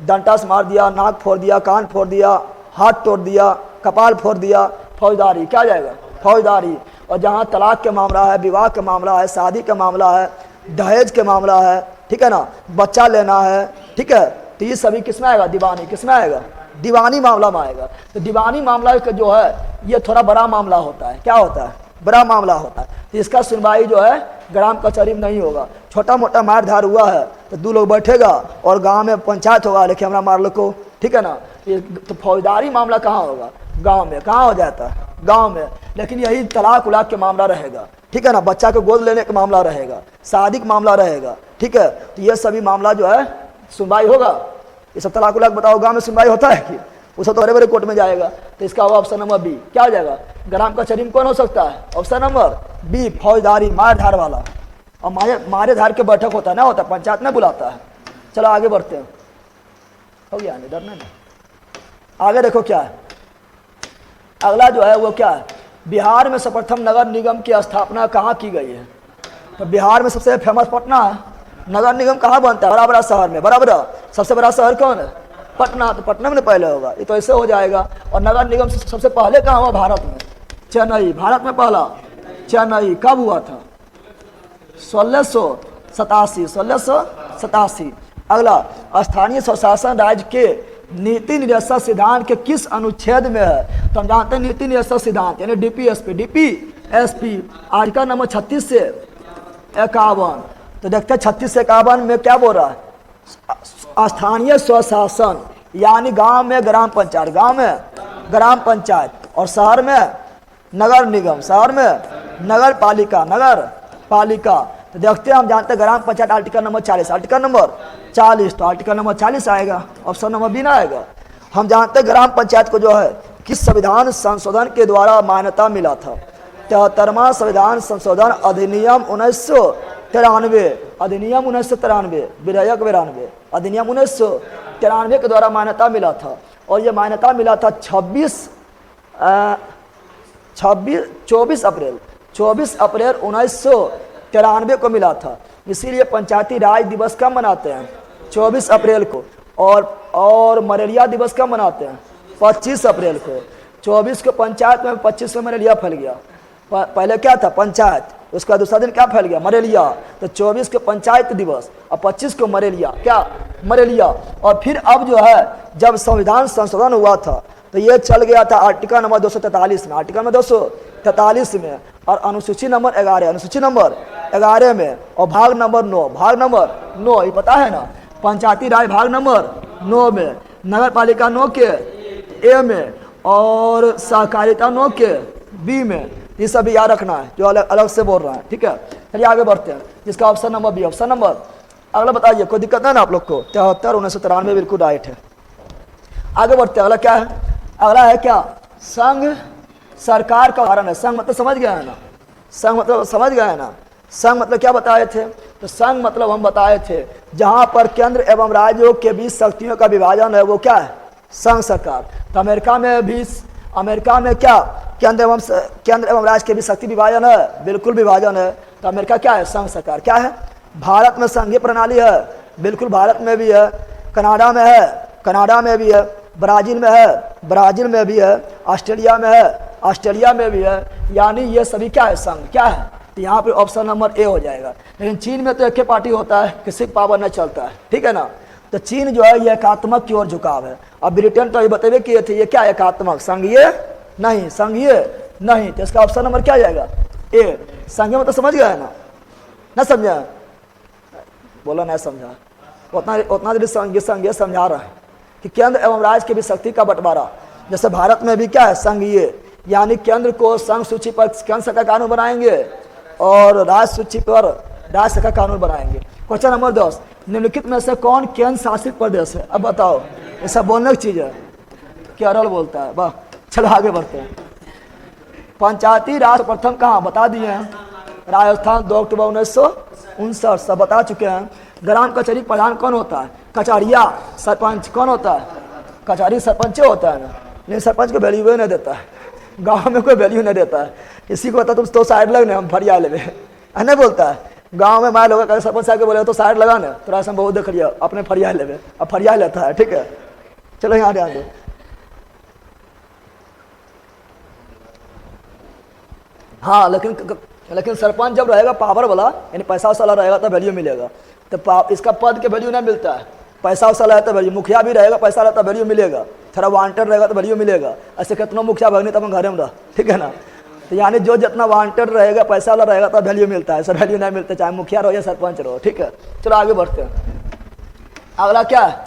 डंडा से मार दिया, नाक फोड़ दिया, कान फोड़ दिया, हाथ तोड़ दिया, कपाल फोड़ दिया, फौजदारी। क्या जाएगा? फौजदारी। और जहाँ तलाक के मामला है, विवाह का मामला है, शादी का मामला है, दहेज के मामला है, ठीक है ना, बच्चा लेना है, ठीक है, तो ये सभी किसमें आएगा? दीवानी। किसमें आएगा? दीवानी मामला में आएगा। तो दीवानी मामला का जो है ये थोड़ा बड़ा मामला होता है। क्या होता है? बड़ा मामला होता है। तो इसका सुनवाई जो है ग्राम कचहरी में नहीं होगा। छोटा मोटा मार धार हुआ है तो 2 लोग बैठेगा और गांव में पंचायत होगा, लेकिन हमारा मार लो को, ठीक है ना। ये तो फौजदारी मामला कहाँ होगा? गांव में। कहाँ हो जाता है? गांव में। लेकिन यही तलाक उलाक के मामला रहेगा, ठीक है ना। बच्चा को गोद लेने का मामला रहेगा, शादी का मामला रहेगा, ठीक है। तो ये सभी मामला जो है सुनवाई होगा। ये सब तलाक उलाक बताओ, गांव में सुनवाई होता है कि? उसे तो बड़े बड़े कोर्ट में जाएगा। तो इसका होगा ऑप्शन नंबर बी। क्या हो जाएगा? ग्राम कचहरी में कौन हो सकता है? ऑप्शन नंबर बी, फौजदारी, मार धार वाला। और मारे धार के बैठक होता है ना, होता है, पंचायत में बुलाता है। चलो आगे बढ़ते हैं। हो गया इधर नहीं। आगे देखो क्या है। अगला जो है वो क्या है? बिहार में सर्वप्रथम नगर निगम की स्थापना कहाँ की गई है? तो बिहार में सबसे फेमस पटना है। नगर निगम कहाँ बनता है? बड़ा बड़ा शहर में। बराबर। सबसे बड़ा शहर कौन है? पटना। तो पटना में पहले होगा, ये तो ऐसे हो जाएगा। और नगर निगम सबसे पहले कहाँ हुआ? भारत में, चेन्नई। भारत में पहला चेन्नई। कब हुआ था? 1687। अगला, स्थानीय स्वशासन राज्य के नीति निर्देशक सिद्धांत के किस अनुच्छेद में है? तो हम जानते हैं नीति निर्देशक सिद्धांत यानी डीपीएसपी आर्टिकल नंबर 36 से 51। तो देखते हैं 36 से 51 में क्या बोल रहा है? स्थानीय स्वशासन यानी गांव में ग्राम पंचायत, गांव में ग्राम पंचायत और शहर में नगर निगम, शहर में नगर पालिका, नगर पालिका। तो देखते हैं, हम जानते हैं gram panchayat article number 40, article number 40, तो आर्टिकल नंबर 40 आएगा, ऑप्शन नंबर बी ना आएगा। हम जानते हैं ग्राम पंचायत को जो है किस संविधान संशोधन के द्वारा मान्यता मिला था? 73वां संविधान संशोधन अधिनियम 1993, अधिनियम 1993, विधेयक 92, अधिनियम 1993 के द्वारा मान्यता मिला था। और ये मान्यता मिला था 24 अप्रैल 1993 को मिला था। इसीलिए पंचायती राज दिवस कब मनाते हैं? 24 अप्रैल को। और मलेरिया दिवस कब मनाते हैं? 25 अप्रैल को। 24 को पंचायत में, 25 में मलेरिया फैल गया। पहले क्या था? पंचायत, उसका दूसरा दिन क्या फैल गया? मलेरिया। तो 24 को पंचायत दिवस और 25 को मलेरिया, क्या? मलेरिया। और फिर अब जो है जब संविधान संशोधन हुआ था तो ये चल गया था आर्टिकल नंबर 243 में, आर्टिकल नंबर 243 में, और अनुसूची नंबर 11, अनुसूची नंबर 11 में, और भाग नंबर 9, भाग नंबर 9, ये पता है ना, पंचायती राज भाग नंबर 9 में, नगर पालिका 9 के ए में, और सहकारिता 9 के बी में। ये सब याद रखना है जो अलग अलग से बोल रहा है, ठीक है। चलिए आगे बढ़ते हैं, जिसका option number B, option number अगला बताइए, कोई दिक्कत है ना आप लोग को? 73 1993 बिल्कुल राइट है। आगे बढ़ते हैं, अगला क्या है? अगला है क्या? संघ सरकार का उदाहरण है। संघ मतलब समझ गया है ना? संघ मतलब समझ गया है ना? संघ मतलब क्या बताए थे? तो संघ मतलब हम बताए थे जहां पर केंद्र एवं राज्यों के बीच शक्तियों का विभाजन है, वो क्या है? संघ सरकार। तो अमेरिका में क्या केंद्र एवं राज्य के बीच शक्ति विभाजन है? बिल्कुल विभाजन है। तो अमेरिका क्या है? संघ सरकार। क्या है? भारत में संघीय प्रणाली है? बिल्कुल भारत में भी है। कनाडा में है? कनाडा में भी है। ब्राजील में है? ब्राजील में भी है। ऑस्ट्रेलिया में है? ऑस्ट्रेलिया में भी है। यानी ये सभी क्या है? संघ। क्या है? तो यहाँ पे ऑप्शन नंबर ए हो जाएगा। लेकिन चीन में तो एक ही पार्टी होता है, किसी पावर नहीं चलता है, ठीक है ना। तो चीन जो है ये एकात्मक की ओर झुकाव है। अब ब्रिटेन तो ये बतेबे किए थे, ये क्या एकात्मक, संघीय नहीं, संघीय नहीं। तो इसका ऑप्शन नंबर क्या आ जाएगा? ए। संघीय मतलब समझ गया है ना समझा? बोला नहीं समझा, उतना देर संघीय समझा रहा है कि केंद्र एवं राज्य के भी शक्ति का बंटवारा। जैसे भारत में भी क्या है? संघीय, यानी केंद्र को संघ सूची पर केंद्र सरकार कानून बनाएंगे और राज्य सूची पर राज्य सरकार कानून बनाएंगे। क्वेश्चन नंबर 10, निम्नलिखित में से कौन केंद्र शासित प्रदेश है? अब बताओ, ऐसा बोलने की चीज है, केरल बोलता है। वाह, चलो आगे बढ़ते हैं। पंचायती राज प्रथम कहाँ? बता दिए हैं, राजस्थान, 2 अक्टूबर 1959, सब बता चुके हैं। ग्राम कचहरी प्रधान कौन होता है? कचहरिया। सरपंच कौन होता है? कचहरी सरपंच होता है ना, लेकिन सरपंच को वैल्यू नहीं देता है, गांव में कोई वैल्यू नहीं देता है। इसी को बता, तुम तो साइड लगने, हम फरिया ले नहीं बोलता है। गांव में मार लोग सरपंच साहब के बोले तो साइड लगा ना, तो राशन बहुत देख लिया, अपने फरिया ले, अब फरिया लेता है, ठीक है। चलो यहाँ ध्यान दो। हाँ, लेकिन सरपंच जब रहेगा पावर वाला, यानी पैसा वैसा रहेगा तो वैल्यू मिलेगा। तो इसका पद के वैल्यू नहीं मिलता है, पैसा वैसा रहता है वैल्यू। मुखिया भी रहेगा, पैसा रहता है वैल्यू मिलेगा, थोड़ा वांटेड रहेगा तो वैल्यू मिलेगा। ऐसे कितना मुखिया भगनी तब घरे में रह, ठीक है ना। तो यानी जो जितना वांटेड रहेगा, पैसा वाला रहेगा तो वैल्यू मिलता है, ऐसा वैल्यू नहीं मिलता, चाहे मुखिया रहो या सरपंच रहो, ठीक है। चलो आगे बढ़ते हैं। अगला क्या है?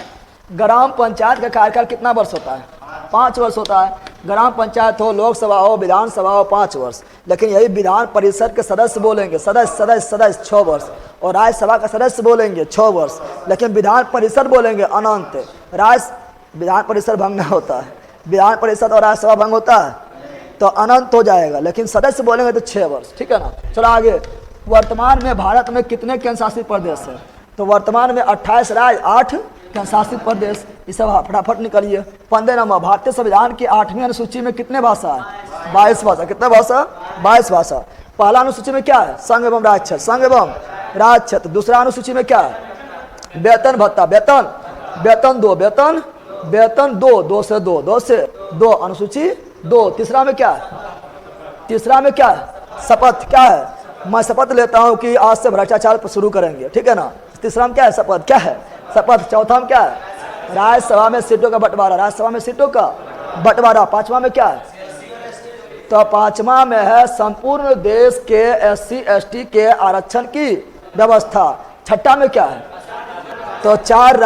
ग्राम पंचायत का कार्यकाल कितना वर्ष होता है? 5 वर्ष होता है। ग्राम पंचायत हो, लोकसभा हो, विधानसभा हो, 5 वर्ष। लेकिन यही विधान परिषद के सदस्य बोलेंगे, सदस्य 6 वर्ष, और राज्यसभा का सदस्य बोलेंगे 6 वर्ष। लेकिन विधान परिषद बोलेंगे अनंत। विधान परिषद भंग नहीं होता है, विधान परिषद और राज्यसभा भंग होता है तो अनंत हो जाएगा, लेकिन सदस्य बोलेंगे तो 6 वर्ष, ठीक है ना। चलो आगे। वर्तमान में भारत में कितने केंद्र शासित प्रदेश हैं? तो वर्तमान में 28 राज्य, 8 केंद्र शासित प्रदेश। इस सब फटाफट निकलिए। 15 नंबर, भारतीय संविधान की 8वीं अनुसूची में कितने भाषा है? 22 भाषा। कितने भाषा? 22 भाषा। पहला अनुसूची में क्या है? संघ एवं राज्य क्षेत्र, संघ एवं राज्य क्षेत्र। दूसरा अनुसूची में क्या है? वेतन भत्ता, वेतन 2, 2 से 2, अनुसूची 2। तीसरा में क्या है? शपथ। क्या है? मैं शपथ लेता हूं कि आज से भ्रष्टाचार शुरू करेंगे, ठीक है ना। तीसरा में क्या है? शपथ। क्या है? शपथ। चौथा में क्या है? राज्यसभा में सीटों का बंटवारा, राज्यसभा में सीटों का बंटवारा। 5वां में क्या है? तो 5वां में है संपूर्ण देश के SC ST के आरक्षण की व्यवस्था। 6वां में क्या है? तो 4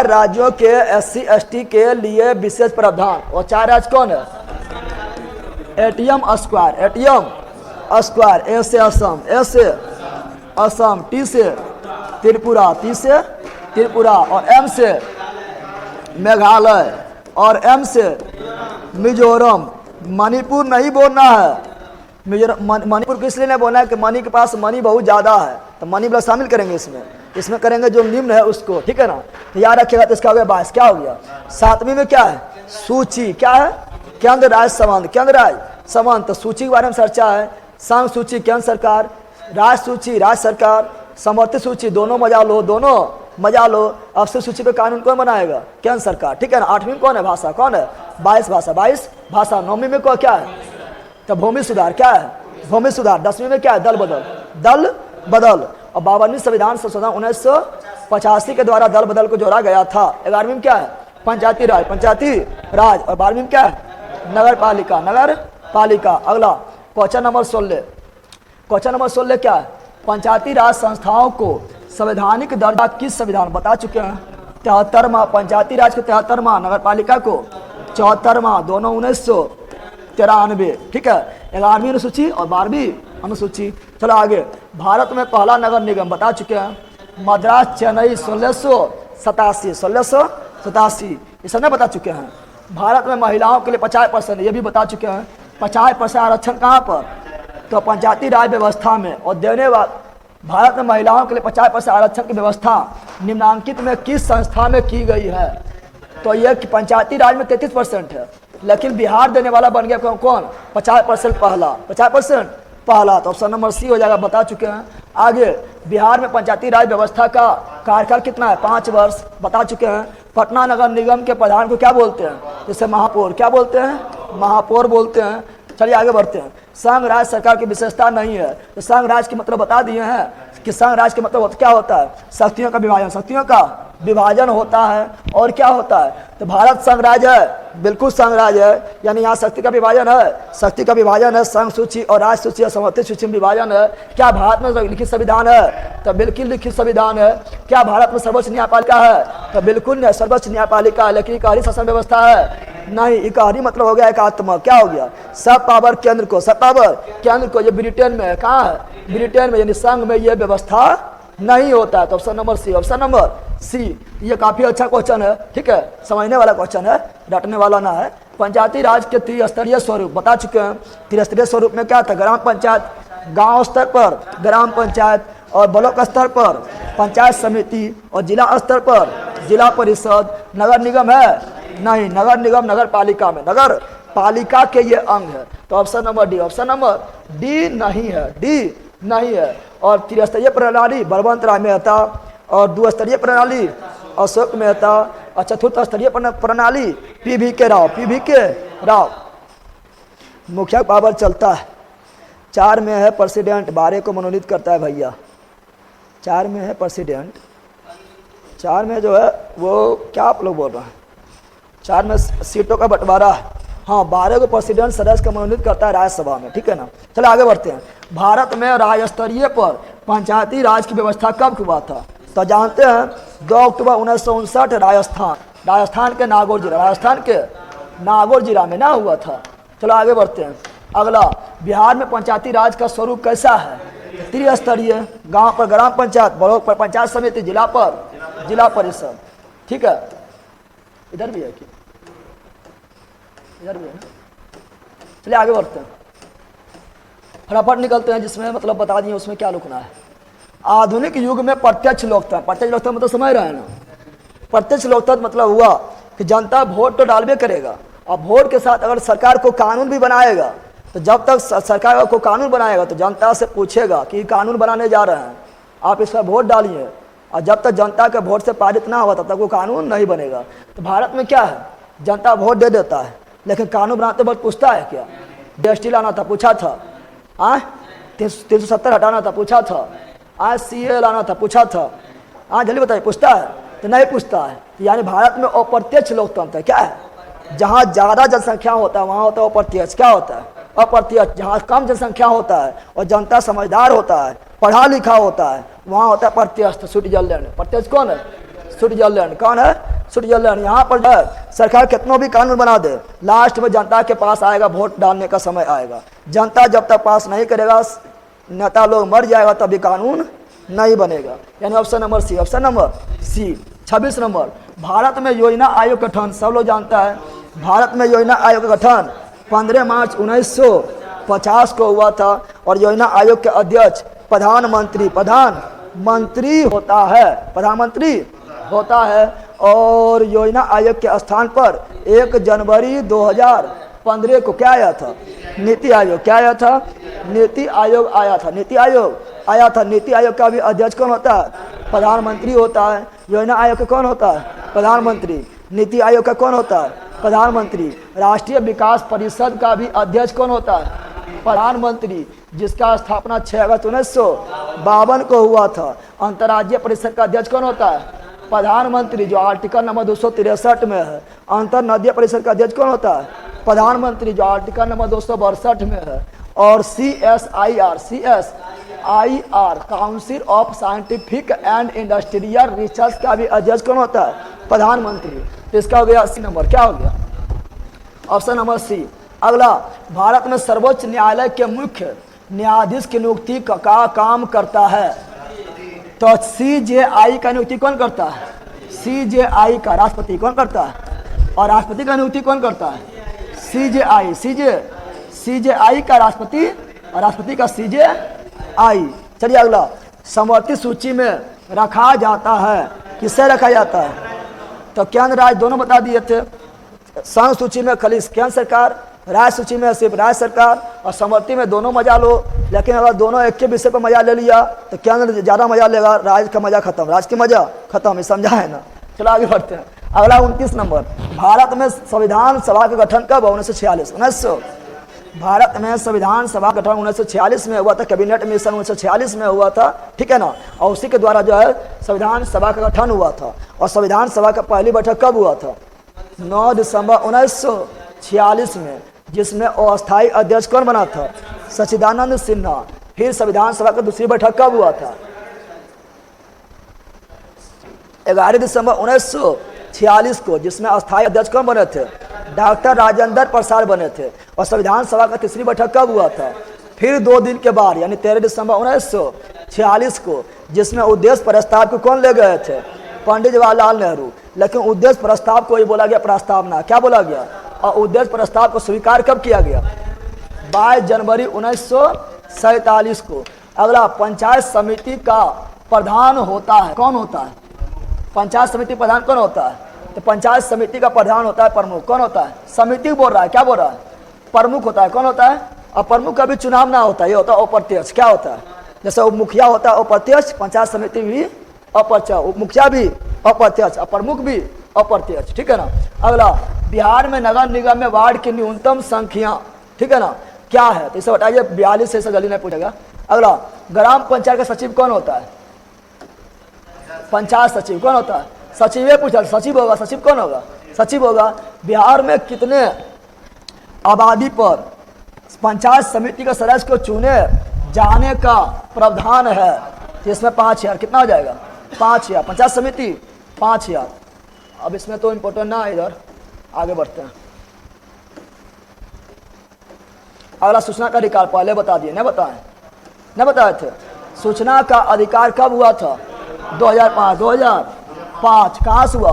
राज्यों के SC ST के लिए विशेष प्रावधान। और 4 राज्य कौन है? ATM स्क्वायर, ए से असम, ए से असम, टी से त्रिपुरा, टी से त्रिपुरा, और एम से मेघालय, और एम से मिजोरम। मणिपुर नहीं बोलना है, मणिपुर किस लिए नहीं बोलना है कि मणि के पास मनी बहुत ज़्यादा है, तो मनी वाला शामिल करेंगे इसमें करेंगे जो निम्न है उसको, ठीक है ना। तो याद रखिएगा। तो इसका हो गया 22। क्या हो गया? 7वीं में क्या है? सूची। क्या है? केंद्र राज्य संबंध, केंद्र राज्य संबंध। तो सूची के बारे में चर्चा है। संघ सूची केंद्र सरकार, राज्य सूची राज्य सरकार, समवर्ती सूची दोनों मजा लो, दोनों मजा लो। अफसर सूची पे कानून कौन बनाएगा? केंद्र सरकार, ठीक है ना। 8वीं में कौन है? भाषा। कौन है? 22 भाषा, 22 भाषा। 9वीं में क्या है? तो भूमि सुधार। क्या है? भूमि सुधार। 10वीं में क्या है? दल बदल, दल बदल। और 52वीं संविधान संशोधन 1985 के द्वारा दल बदल को जोड़ा गया था। 11वीं में क्या है? पंचायती राज, पंचायती राज। और 12वीं में क्या है? नगर पालिका, नगर पालिका। अगला क्वेश्चन नंबर 16। क्वेश्चन नंबर 16 क्या है? पंचायती राज संस्थाओं को संवैधानिक दर्जा किस संविधान? बता चुके हैं 73वां। पंचायती राज को 73वां, नगर पालिका को 74वां, दोनों 1993, ठीक है। 11वीं अनुसूची और 12वीं अनुसूची। चलो आगे। भारत में पहला नगर निगम बता चुके हैं मद्रास, चेन्नई 1687, 1687 ये सब नहीं बता चुके हैं। भारत में महिलाओं के लिए 50%, ये भी बता चुके हैं। 50% आरक्षण कहाँ पर? तो पंचायती राज व्यवस्था में। और देने वाला भारत में महिलाओं के लिए 50% आरक्षण की व्यवस्था निम्नांकित में किस संस्था में की गई है? तो यह पंचायती राज में 33% है, लेकिन बिहार देने वाला बन गया कौन? 50% पहला, 50% पहला। तो ऑप्शन नंबर सी हो जाएगा, बता चुके हैं। आगे बिहार में पंचायती राज व्यवस्था का कार्यकाल कितना है? 5 वर्ष, बता चुके हैं। पटना नगर निगम के प्रधान को क्या बोलते हैं? जैसे महापौर। क्या बोलते हैं? महापौर बोलते हैं। चलिए आगे बढ़ते हैं। संघ राज्य सरकार की विशेषता नहीं है। तो संघ राज्य के मतलब बता दिए हैं कि संघ राज्य के मतलब क्या होता है? शक्तियों का विभाजन, शक्तियों का विभाजन होता है। और क्या होता है? तो भारत संघ राज्य है, बिल्कुल संघ राज्य है, यानी यहाँ शक्ति का विभाजन है, शक्ति का विभाजन है। संघ सूची और राज्य सूची और समवर्ती सूची में विभाजन है। क्या भारत में लिखित संविधान है? तो बिल्कुल लिखित संविधान है। क्या भारत में सर्वोच्च न्यायपालिका है? तो बिल्कुल नहीं, सर्वोच्च न्यायपालिका है, लेकिन इकाहरी शासन व्यवस्था है नहीं। इकाहरी मतलब हो गया एकात्मक। क्या हो गया? सब पावर केंद्र को, सब पावर केंद्र को। ये ब्रिटेन में है। कहाँ है? ब्रिटेन में, यानी संघ में ये व्यवस्था नहीं होता है। तो option number C, option number C. ये काफी अच्छा क्वेश्चन है, ठीक है, समझने वाला क्वेश्चन है, रटने वाला ना है। पंचायती राज के त्रिस्तरीय स्वरूप बता चुके हैं। त्रिस्तरीय स्वरूप में क्या था? ग्राम पंचायत, गांव स्तर पर ग्राम पंचायत, और ब्लॉक स्तर पर पंचायत समिति, और जिला स्तर पर जिला परिषद। नगर निगम है नहीं, नगर निगम नगर पालिका में, नगर पालिका के ये अंग है। तो option number D, option number D नहीं है, डी नहीं है। और त्रिस्तरीय प्रणाली बलवंत राय मेहता, और 2 स्तरीय प्रणाली अशोक मेहता, और 4th स्तरीय प्रणाली PV राव, PV राव। मुखिया पावर चलता है। 4 में है प्रेसिडेंट, 12 को मनोनीत करता है भैया। 4 में है प्रेसिडेंट, 4 में जो है वो क्या आप लोग बोल रहे हैं? 4 में सीटों का बंटवारा है। हाँ, 12 को प्रेसिडेंट सदस्य का मनोनीत करता है राज्यसभा में, ठीक है ना। चलो आगे बढ़ते हैं। भारत में राज्य स्तरीय पर पंचायती राज की व्यवस्था कब हुआ था? तो जानते हैं 2 अक्टूबर 1959 राजस्थान के नागौर जिला, राजस्थान के नागौर जिला में ना हुआ था। चलो आगे बढ़ते हैं। अगला, बिहार में पंचायती राज का स्वरूप कैसा है? त्रिस्तरीय, गांव पर ग्राम पंचायत, ब्लॉक पर पंचायत समिति, जिला पर जिला परिषद, ठीक है। इधर भी है कि इधर भी है ना? चलिए आगे बढ़ते हैं, फटाफट निकलते हैं, जिसमें मतलब बता दिए उसमें क्या लिखना है। आधुनिक युग में प्रत्यक्ष लोकतंत्र, प्रत्यक्ष लोकतंत्र मतलब समझ रहे हैं ना? प्रत्यक्ष लोकतंत्र मतलब हुआ कि जनता वोट तो डालबे करेगा, और वोट के साथ अगर सरकार को कानून भी बनाएगा, तो जब तक सरकार को कानून बनाएगा तो जनता से पूछेगा कि कानून बनाने जा रहे हैं, आप इस पर वोट डालिए, और जब तक जनता के वोट से पारित ना होगा तब तक वो कानून नहीं बनेगा। तो भारत में क्या है? जनता वोट दे देता है, लेकिन कानून बनाते वक्त पूछता है क्या? GST लाना था, पूछा था। 370 हटाना था, पूछा था। CA लाना था, पूछा था। जल्दी बताइए, पूछता है? तो नहीं पूछता है। तो यानी भारत में अप्रत्यक्ष लोकतंत्र है। क्या है? जहाँ ज़्यादा जनसंख्या होता है वहाँ होता है अप्रत्यक्ष। क्या होता है? अप्रत्यक्ष। जहाँ कम जनसंख्या होता है और जनता समझदार होता है, पढ़ा लिखा होता है, वहाँ होता है प्रत्यक्ष। स्विट्जरलैंड, प्रत्यक्ष कौन है? स्विट्जरलैंड। कौन है? स्विट्जरलैंड। यहाँ पर सरकार कितनों भी कानून बना दे, लास्ट में जनता के पास आएगा, वोट डालने का समय आएगा। जनता जब तक पास नहीं करेगा, नेता लोग मर जाएगा, तभी कानून नहीं बनेगा। यानी option number C, option number C. 26 number, Bharat में योजना आयोग का गठन, सब लोग जानता है भारत में योजना आयोग का गठन 15 मार्च 1950 को हुआ था। और योजना आयोग के अध्यक्ष प्रधानमंत्री होता है, प्रधानमंत्री होता है। और योजना आयोग के स्थान पर 1 जनवरी 2015 को क्या आया था? नीति आयोग। क्या आया था? नीति आयोग आया था, नीति आयोग आया था। नीति आयोग का भी अध्यक्ष कौन होता है? प्रधानमंत्री होता है। योजना आयोग का कौन होता है? प्रधानमंत्री। नीति आयोग का कौन होता है? प्रधानमंत्री। राष्ट्रीय विकास परिषद का भी अध्यक्ष कौन होता है? प्रधानमंत्री, जिसका स्थापना 6 अगस्त 1952 को हुआ था। अंतर्राज्यीय परिषद का अध्यक्ष कौन होता है? प्रधानमंत्री, जो आर्टिकल नंबर 263 में है। अंतर नदीय परिषद का अध्यक्ष कौन होता है? प्रधानमंत्री, जो आर्टिकल नंबर 262 में है। और CSIR council of scientific and industrial research का भी अध्यक्ष कौन होता है? प्रधानमंत्री। तो इसका हो गया सी नंबर। क्या हो गया? Option number C. अगला, भारत में सर्वोच्च न्यायालय के मुख्य न्यायाधीश की नियुक्ति का काम करता है। तो CJI का नियुक्ति कौन करता है? CJI का राष्ट्रपति कौन करता है? और राष्ट्रपति का नियुक्ति कौन करता है? CJI का राष्ट्रपति, और राष्ट्रपति का CJI। चलिए अगला, समवर्ती सूची में रखा जाता है, किससे रखा जाता है? तो केंद्र राज्य दोनों बता दिए थे। संघ सूची में खाली केंद्र सरकार, राज्य सूची में सिर्फ राज्य सरकार, और समवर्ती में दोनों मजा लो। लेकिन अगर दोनों एक के विषय पर मजा ले लिया तो केंद्र ज़्यादा मजा लेगा, राज्य का मजा खत्म, राज्य की मजा खत्म। ये समझा है ना? चलो आगे बढ़ते हैं। अगला 29 नंबर, भारत में संविधान सभा का गठन कब? 1946। भारत में संविधान सभा गठन 1946 में हुआ था। कैबिनेट मिशन 1946 में हुआ था, ठीक है ना? और उसी के द्वारा जो है संविधान सभा का गठन हुआ था। और संविधान सभा का पहली बैठक कब हुआ था? 9 दिसंबर 1946 में, जिसमें अस्थायी अध्यक्ष कौन बना था? सच्चिदानंद सिन्हा। फिर संविधान सभा का दूसरी बैठक कब हुआ था? 11 दिसंबर 1946 को, जिसमें अस्थायी अध्यक्ष कौन बने थे? डॉक्टर राजेंद्र प्रसाद बने थे। और संविधान सभा का तीसरी बैठक कब हुआ था? फिर 2 दिन के बाद, यानी 13 दिसंबर 1946 को, जिसमें उद्देश्य प्रस्ताव को कौन ले गए थे? पंडित जवाहरलाल नेहरू। लेकिन उद्देश्य प्रस्ताव को ही बोला गया प्रस्तावना। क्या बोला गया? और उद्देश्य प्रस्ताव को स्वीकार कब किया गया? 22 जनवरी 1947 को। अगला, पंचायत समिति का प्रधान होता है, कौन होता है? पंचायत समिति प्रधान कौन होता है? तो पंचायत समिति का प्रधान होता है प्रमुख। कौन होता है? समिति बोल रहा है, क्या बोल रहा है? प्रमुख होता है। कौन होता है? और प्रमुख का भी चुनाव ना होता है, ये होता है अप्रत्यक्ष। क्या होता है? जैसे मुखिया होता है अप्रत्यक्ष, पंचायत समिति भी अप्रत्यक्ष, मुखिया भी अप्रत्यक्ष और प्रमुख भी अप्रत्यक्ष, ठीक है ना? अगला, बिहार में नगर निगम में वार्ड की न्यूनतम संख्या, ठीक है ना, क्या है? तो इसे बताइए, 42 से जल्दी नहीं पूछेगा। अगला, ग्राम पंचायत का सचिव कौन होता है? पंचायत सचिव। कौन होता है? सचिव। ये पूछा, सचिव होगा। सचिव कौन होगा? सचिव होगा। बिहार में कितने आबादी पर पंचायत समिति के सदस्य को चुने जाने का प्रावधान है? इसमें 5000। कितना हो जाएगा? 5000। पंचायत समिति 5000। अब इसमें तो इम्पोर्टेंट ना है, इधर आगे बढ़ते हैं। अगला, सूचना का अधिकार पहले बता दिए, नहीं बताए? नहीं बताए थे। सूचना का अधिकार कब हुआ था? 2005। 2005 कहाँ से हुआ?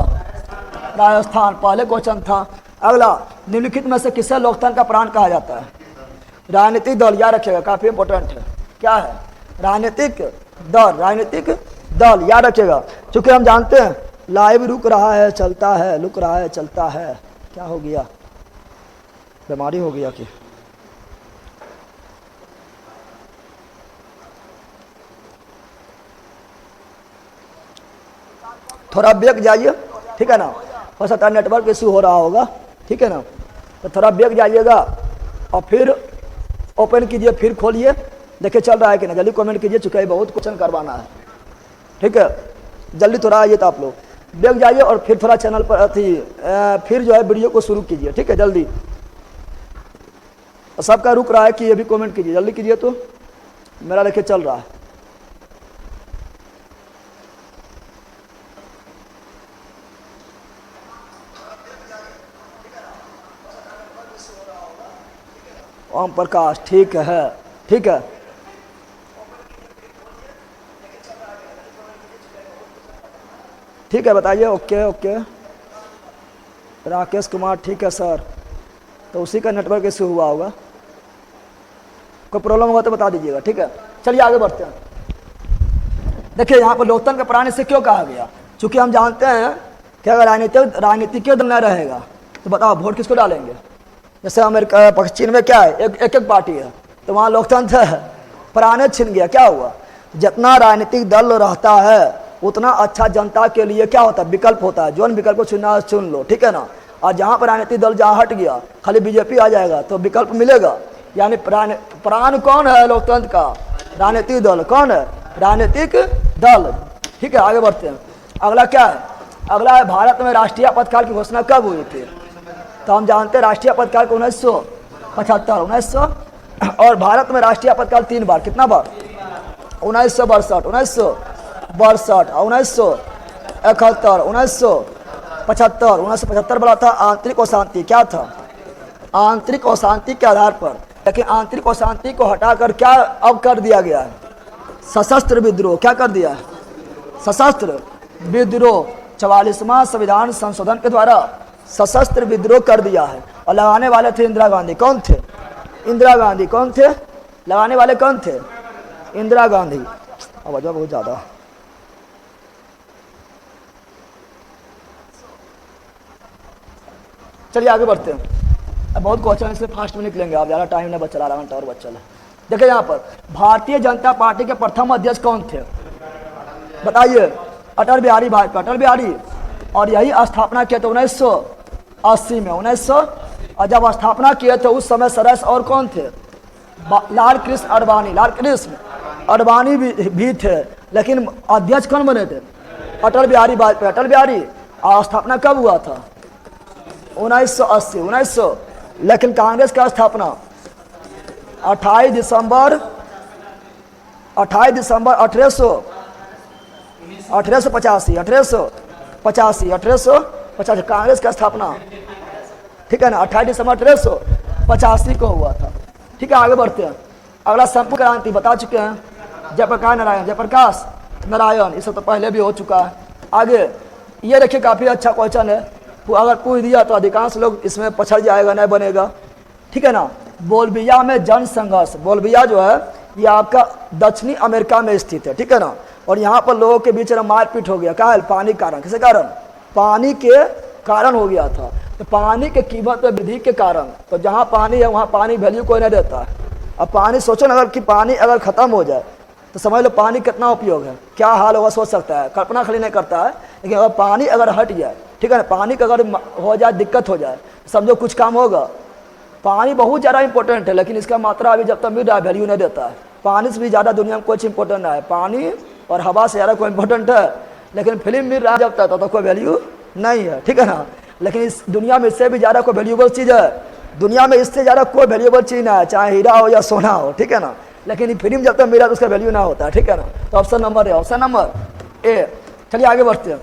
राजस्थान। पहले क्वेश्चन था। अगला, निम्नलिखित में से किसे लोकतंत्र का प्राण कहा जाता है? राजनीतिक दल, याद रखिएगा, काफी इंपॉर्टेंट है। क्या है? राजनीतिक दल। राजनीतिक दल याद रखिएगा, क्योंकि हम जानते हैं लाइव रुक रहा है, चलता है, रुक रहा है, चलता है। क्या हो गया? बीमारी हो गया कि? थोड़ा ब्रेक जाइए, ठीक है ना? हो सकता है नेटवर्क इशू हो रहा होगा, ठीक है ना? तो थोड़ा ब्रेक जाइएगा और फिर ओपन कीजिए, फिर खोलिए, देखिए चल रहा है कि ना। जल्दी कमेंट कीजिए, चूँकि बहुत क्वेश्चन करवाना है, ठीक है? जल्दी थोड़ा आइए। तो आप लोग ब्रेक जाइए और फिर थोड़ा चैनल पर फिर जो है वीडियो को शुरू कीजिए, ठीक है? जल्दी। सबका रुक रहा है कि ये भी कमेंट कीजिए, जल्दी कीजिए। तो मेरा देखिए चल रहा है। ओम प्रकाश, ठीक है, ठीक है। ठीक है, बताइए। ओके ओके, राकेश कुमार, ठीक है सर। तो उसी का नेटवर्क इशू हुआ होगा, कोई प्रॉब्लम होगा तो बता दीजिएगा, ठीक है। चलिए आगे बढ़ते हैं। देखिए यहाँ पर लोकतंत्र का प्राण इसे क्यों कहा गया, क्योंकि हम जानते हैं कि अगर राजनीतिक दल न रहेगा तो बताओ वोट किसको डालेंगे। जैसे अमेरिका, पश्चिम में क्या है, एक एक पार्टी है, तो वहाँ लोकतंत्र है, प्राण छिन गया। क्या हुआ, जितना राजनीतिक दल रहता है उतना अच्छा जनता के लिए क्या होता है, विकल्प होता है। जो विकल्प को चुनना चुन लो, ठीक है ना। और जहाँ पर राजनीतिक दल जहाँ हट गया, खाली बीजेपी आ जाएगा तो विकल्प मिलेगा। यानी प्राण कौन है लोकतंत्र का, राजनीतिक दल। कौन है, राजनीतिक दल, ठीक है। आगे बढ़ते हैं। अगला क्या है, अगला है भारत में राष्ट्रीय आपातकाल की घोषणा कब हुई थी। तो हम जानते हैं राष्ट्रीय आपातकाल को 1975 और भारत में राष्ट्रीय आपातकाल 3 बार, कितना बार, 1962, 1962, 1971, 1975। 1975 बोला था आंतरिक अशांति, क्या था, आंतरिक अशांति के आधार पर। लेकिन आंतरिक अशांति को हटाकर क्या अब कर दिया गया है, सशस्त्र विद्रोह। क्या कर दिया है, सशस्त्र विद्रोह। 44वां संविधान संशोधन के द्वारा सशस्त्र विद्रोह कर दिया है। और लगाने वाले थे इंदिरा गांधी। कौन थे, इंदिरा गांधी। कौन थे, लगाने वाले कौन थे, इंदिरा गांधी। आवाज़ बहुत ज़्यादा। चलिए आगे बढ़ते हैं। अब बहुत क्वेश्चन इसलिए फास्ट में निकलेंगे, आप ज़्यादा टाइम नहीं बचा, आधा घंटा और बचा है। देखिए यहाँ पर भारतीय जनता पार्टी के प्रथम अध्यक्ष कौन थे, बताइए। अटल बिहारी वाजपेयी, अटल बिहारी। और यही स्थापना किया था 1980 में, 1900। और जब स्थापना किए थे उस समय सदस्य और कौन थे, लाल कृष्ण आडवाणी, लाल कृष्ण आडवाणी भी थे। लेकिन अध्यक्ष कौन बने थे, अटल बिहारी वाजपेयी, अटल बिहारी। और स्थापना कब हुआ था, 1980, 1900। लेकिन कांग्रेस का स्थापना 28 दिसंबर 1885, 1885 कांग्रेस का स्थापना, ठीक है ना, 28 दिसंबर 1885 को हुआ था, ठीक है। आगे बढ़ते हैं। अगला संपूर्ण क्रांति बता चुके हैं, जयप्रकाश नारायण, जयप्रकाश नारायण, ये सब तो पहले भी हो चुका है। आगे ये देखिए, काफ़ी अच्छा क्वेश्चन है, अगर पूछ दिया तो अधिकांश लोग इसमें पछड़ जाएगा, नहीं बनेगा, ठीक है ना। बोल्विया में जन संघर्ष, बोल्विया जो है ये आपका दक्षिणी अमेरिका में स्थित है, ठीक है ना। और यहाँ पर लोगों के बीच में मारपीट हो गया, क्या है, पानी के कारण। किसके कारण, पानी के कारण हो गया था। तो पानी के कीमत में वृद्धि के कारण, तो जहाँ पानी है वहाँ पानी वैल्यू कोई नहीं देता है। अब पानी सोचो ना, अगर कि पानी अगर ख़त्म हो जाए तो समझ लो पानी कितना उपयोग है, क्या हाल होगा, सोच सकता है, कल्पना खाली नहीं करता है। लेकिन अगर पानी अगर हट जाए, ठीक है ना, पानी का अगर हो जाए, दिक्कत हो जाए, समझो कुछ काम होगा। पानी बहुत ज़्यादा इंपॉर्टेंट है, लेकिन इसका मात्रा अभी जब तक मिल रहा है वैल्यू नहीं देता है। पानी से भी ज़्यादा दुनिया में कुछ इंपॉर्टेंट है, पानी और हवा से ज़्यादा कोई इंपॉर्टेंट है। लेकिन फिल्म मिल रहा है जब तक तो कोई वैल्यू नहीं है, ठीक है ना। लेकिन इस दुनिया में इससे भी ज़्यादा कोई वैल्यूबल चीज़ है, दुनिया में इससे ज़्यादा कोई वैल्यूबल चीज़ ना है, चाहे हीरा हो या सोना हो, ठीक है ना। लेकिन फिल्म जब तक मिला तो उसका वैल्यू ना होता है, ठीक है ना। तो option number A, option number A. चलिए आगे बढ़ते हैं।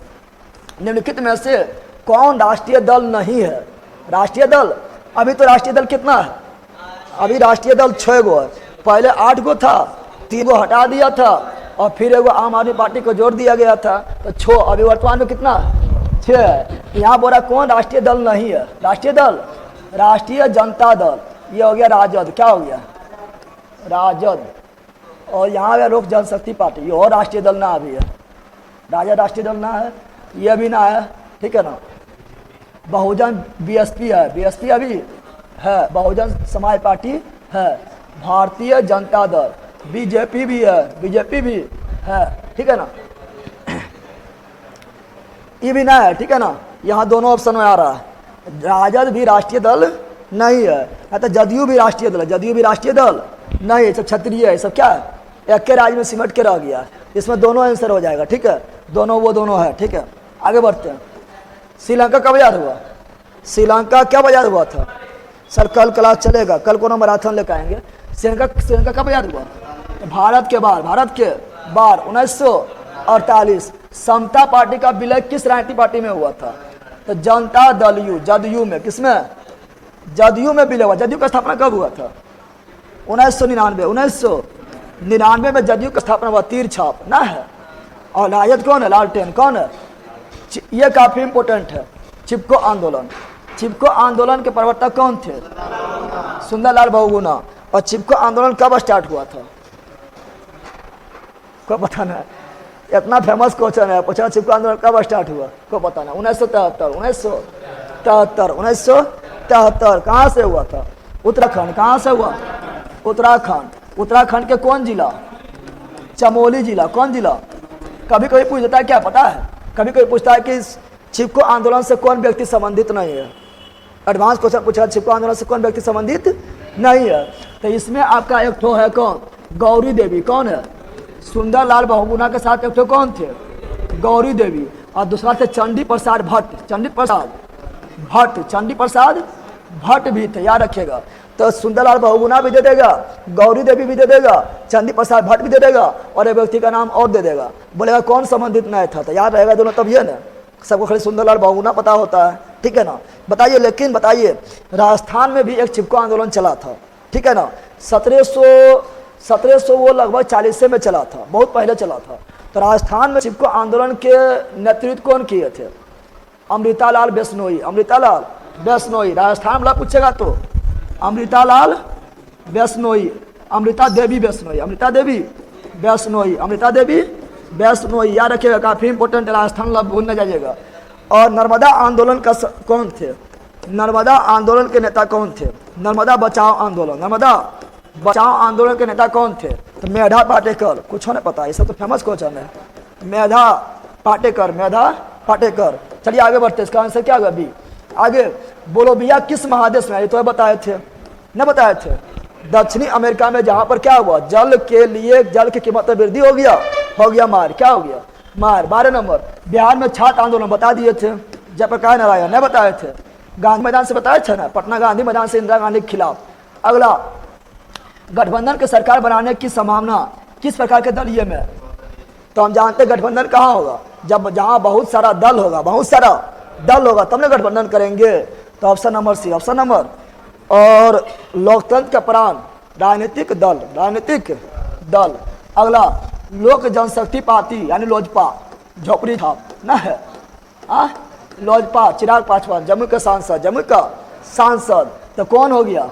निम्नलिखित में से कौन राष्ट्रीय दल नहीं है, राष्ट्रीय दल। अभी तो राष्ट्रीय दल कितना है, अभी राष्ट्रीय दल 6 गो है, पहले 8 गो था, 3 गो हटा दिया था और फिर एगो आम आदमी पार्टी को जोड़ दिया गया था, तो 6। अभी वर्तमान में कितना, 6 है। यहाँ बोला कौन राष्ट्रीय दल नहीं है, राष्ट्रीय दल, राष्ट्रीय जनता दल, ये हो गया राजद। क्या हो गया, राजद। और यहाँ पे लोक जनशक्ति पार्टी, ये और राष्ट्रीय दल ना अभी है, राजद राष्ट्रीय दल ना है, ये भी ना है, ठीक है ना। बहुजन बीएसपी है, बीएसपी अभी है, बहुजन समाज पार्टी है, भारतीय जनता दल, बीजेपी भी है, बीजेपी भी है, ठीक है ना। ये भी ना है, ठीक है ना। यहाँ दोनों ऑप्शन में आ रहा है, राजद भी राष्ट्रीय दल नहीं है, या तो जदयू भी राष्ट्रीय दल है, जदयू भी राष्ट्रीय दल नहीं, सब क्षत्रिय है, सब क्या है, एक के राज्य में सिमट के रह गया। इसमें दोनों आंसर हो जाएगा, ठीक है, दोनों वो दोनों है, ठीक है। आगे बढ़ते हैं। श्रीलंका कब आज़ाद हुआ, श्रीलंका कब आज़ाद हुआ था, सर कल क्लास चलेगा, कल को मैराथन लेकर आएंगे। श्रीलंका कब आज़ाद हुआ, तो भारत के बाद 1948। समता पार्टी का विलय किस राजनीतिक पार्टी में हुआ था, तो जनता दल यू, जदयू में, किसमें, जदयू में विलय हुआ। जदयू का स्थापना कब हुआ था, 1999 1999 में जदयू की स्थापना हुआ, तीर छाप ना है। और राजद कौन है? लालटेन कौन है? ये काफी इंपोर्टेंट है। चिपको आंदोलन, चिपको आंदोलन के प्रवर्तक कौन थे? सुंदरलाल बहुगुणा। और चिपको आंदोलन कब स्टार्ट हुआ था? को पता ना, इतना फेमस क्वेश्चन है, पूछा चिपको आंदोलन कब स्टार्ट हुआ, को पता ना। 1973 कहाँ से हुआ था? उत्तराखंड। कहाँ से हुआ? उत्तराखंड। उत्तराखंड के कौन जिला? चमोली जिला। कौन जिला? कभी कभी पूछ देता है, क्या पता है, कभी कभी पूछता है कि चिपको आंदोलन से कौन व्यक्ति संबंधित नहीं है। एडवांस क्वेश्चन पूछा, चिपको आंदोलन से कौन व्यक्ति संबंधित नहीं है। तो इसमें आपका एक ठो है कौन? गौरी देवी। कौन है? सुंदरलाल बहुगुणा के साथ एक ठो कौन थे? गौरी देवी। और दूसरा थे चंडी प्रसाद भट्ट। चंडी प्रसाद भट्ट भी थे, याद रखिएगा। तो सुंदरलाल बहुगुणा भी दे देगा, गौरी देवी भी दे देगा, चंडी प्रसाद भट्ट भी दे देगा, और एक व्यक्ति का नाम और दे देगा। बोलेगा कौन संबंधित नहीं था, तो याद रहेगा दोनों, तब ये ना सबको खाली सुंदरलाल बहुगुणा पता होता है, ठीक है ना। बताइए, लेकिन बताइए, राजस्थान में भी एक चिपको आंदोलन चला था, ठीक है ना। 1700 वो लगभग 40 में चला था, बहुत पहले चला था। तो राजस्थान में चिपको आंदोलन के नेतृत्व कौन किए थे? अमृतालाल बिश्नोई। अमृतालाल बिश्नोई। राजस्थान वाला पूछेगा तो अमृतालाल बिश्नोई, अमृता देवी बिश्नोई, अमृता देवी बिश्नोई, याद रखिएगा, काफी इंपोर्टेंट है, राजस्थान वाला भूल न जाइएगा। और नर्मदा आंदोलन का कौन थे? नर्मदा आंदोलन के नेता कौन थे? नर्मदा बचाओ आंदोलन के नेता कौन थे? तो मेधा पाटेकर। कुछ नहीं पता, ये सब तो फेमस क्वेश्चन है। मेधा पाटेकर। चलिए आगे बढ़ते, इसका आंसर क्या होगा? बी। आगे बोलो भैया, किस महादेश में? ये तो बताए थे, न बताए थे? दक्षिणी अमेरिका में, जहां पर क्या हुआ? जल की कीमत में वृद्धि हो गया मार। क्या हो गया? मार। 12 नंबर, बिहार में छात्र आंदोलन बता दिए थे, जयप्रकाश नारायण ने बताए थे। गांधी मैदान से बताए थे ना, पटना गांधी मैदान से इंदिरा गांधी के खिलाफ। अगला, गठबंधन की सरकार बनाने की संभावना किस प्रकार के दल ये में? तो हम जानते हैं गठबंधन कहाँ होगा? जहां बहुत सारा दल होगा तब ना गठबंधन करेंगे। तो option number C, option number. और लोकतंत्र का प्राण राजनीतिक दल। अगला, लोक जनशक्ति पार्टी यानी लोजपा, झोपड़ी छाप ना है, लोजपा, चिराग पासवान, जम्मू का सांसद। तो कौन हो गया?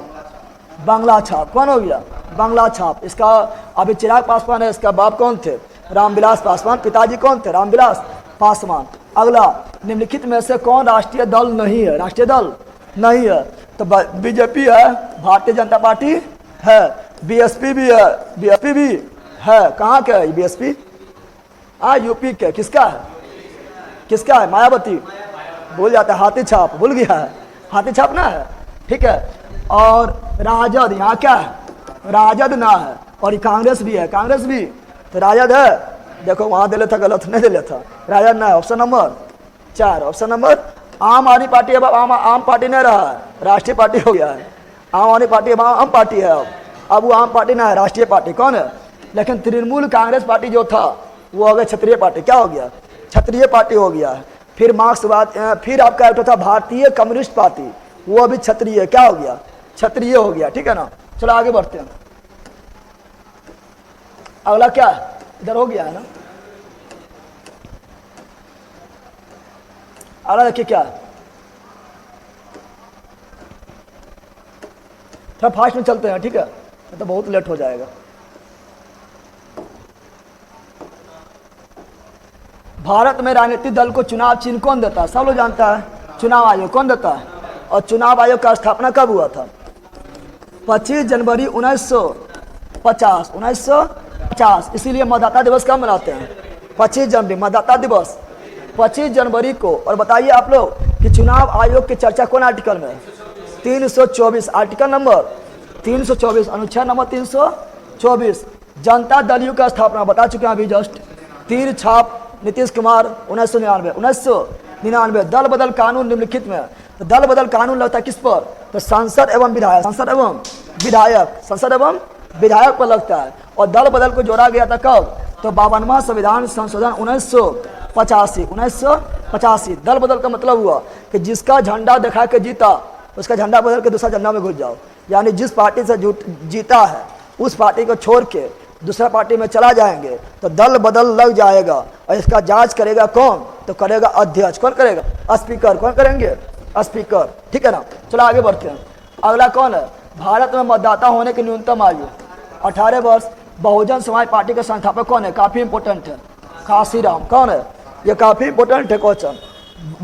बांग्ला छाप। कौन हो गया? बांग्ला छाप। इसका अभी चिराग पासवान है, इसका बाप कौन थे? रामविलास पासवान। पिताजी कौन थे? रामविलास पासवान। अगला, निम्नलिखित में से कौन राष्ट्रीय दल नहीं है? तो बीजेपी है, भारतीय जनता पार्टी है, बीएसपी भी है। कहाँ का है बीएसपी? यूपी के। किसका है? मायावती। भूल जाता है, हाथी छाप भूल गया है, हाथी छाप ना है, ठीक है। और राजद, यहाँ क्या है? राजद ना है। और कांग्रेस भी है, तो राजद है। देखो वहां दे लेता, गलत नहीं दे लेता, राजद ना है। Option number 4, option number. आम आदमी पार्टी अब आम पार्टी नहीं रहा है, राष्ट्रीय पार्टी हो गया है। आम आदमी पार्टी अब आम पार्टी है, अब वो आम पार्टी ना है, राष्ट्रीय पार्टी। कौन है? लेकिन तृणमूल कांग्रेस पार्टी जो था वो हो गया क्षत्रिय पार्टी। क्या हो गया? क्षत्रिय पार्टी हो गया है। फिर मार्क्सवाद, फिर आपका एक था भारतीय कम्युनिस्ट पार्टी, वो अभी क्षत्रिय, क्या हो गया? क्षत्रिय हो गया, ठीक है ना। चलो आगे बढ़ते हैं। अगला क्या है? इधर हो गया है ना। अगला देखिए क्या है, थोड़ा फास्ट में चलते हैं, ठीक है, तो बहुत लेट हो जाएगा। भारत में राजनीतिक दल को चुनाव चिन्ह कौन देता है? सब लोग जानता है, चुनाव आयोग। कौन देता है? और चुनाव आयोग का स्थापना कब हुआ था? 25 जनवरी 1950। इसीलिए मतदाता दिवस कब मनाते हैं? 25 जनवरी, मतदाता दिवस 25 जनवरी को। और बताइए आप लोग कि चुनाव आयोग की चर्चा कौन आर्टिकल में? 324, आर्टिकल नंबर 324, अनुच्छेद नंबर 324। जनता दल यू का स्थापना बता चुके हैं अभी जस्ट। तीर छाप नीतीश कुमार 1999। दल बदल कानून निम्नलिखित में, तो दल बदल कानून लगता है किस पर? तो सांसद एवं विधायक पर लगता है। और दल बदल को जोड़ा गया था कब? तो 52वां संविधान संशोधन 1985। दल बदल का मतलब हुआ कि जिसका झंडा दिखा के जीता उसका झंडा बदल के दूसरा झंडा में घुस जाओ। यानी जिस पार्टी से जीता है उस पार्टी को छोड़ के दूसरा पार्टी में चला जाएंगे तो दल बदल लग जाएगा। और इसका जांच करेगा कौन? तो करेगा अध्यक्ष। कौन करेगा? स्पीकर। कौन करेंगे? स्पीकर। ठीक है ना। चलो आगे बढ़ते हैं। अगला कौन है? भारत में मतदाता होने की न्यूनतम आयु 18 वर्ष। बहुजन समाज पार्टी के संस्थापक कौन है? काफी इंपोर्टेंट है, काशीराम। कौन है? ये काफी इंपोर्टेंट है क्वेश्चन।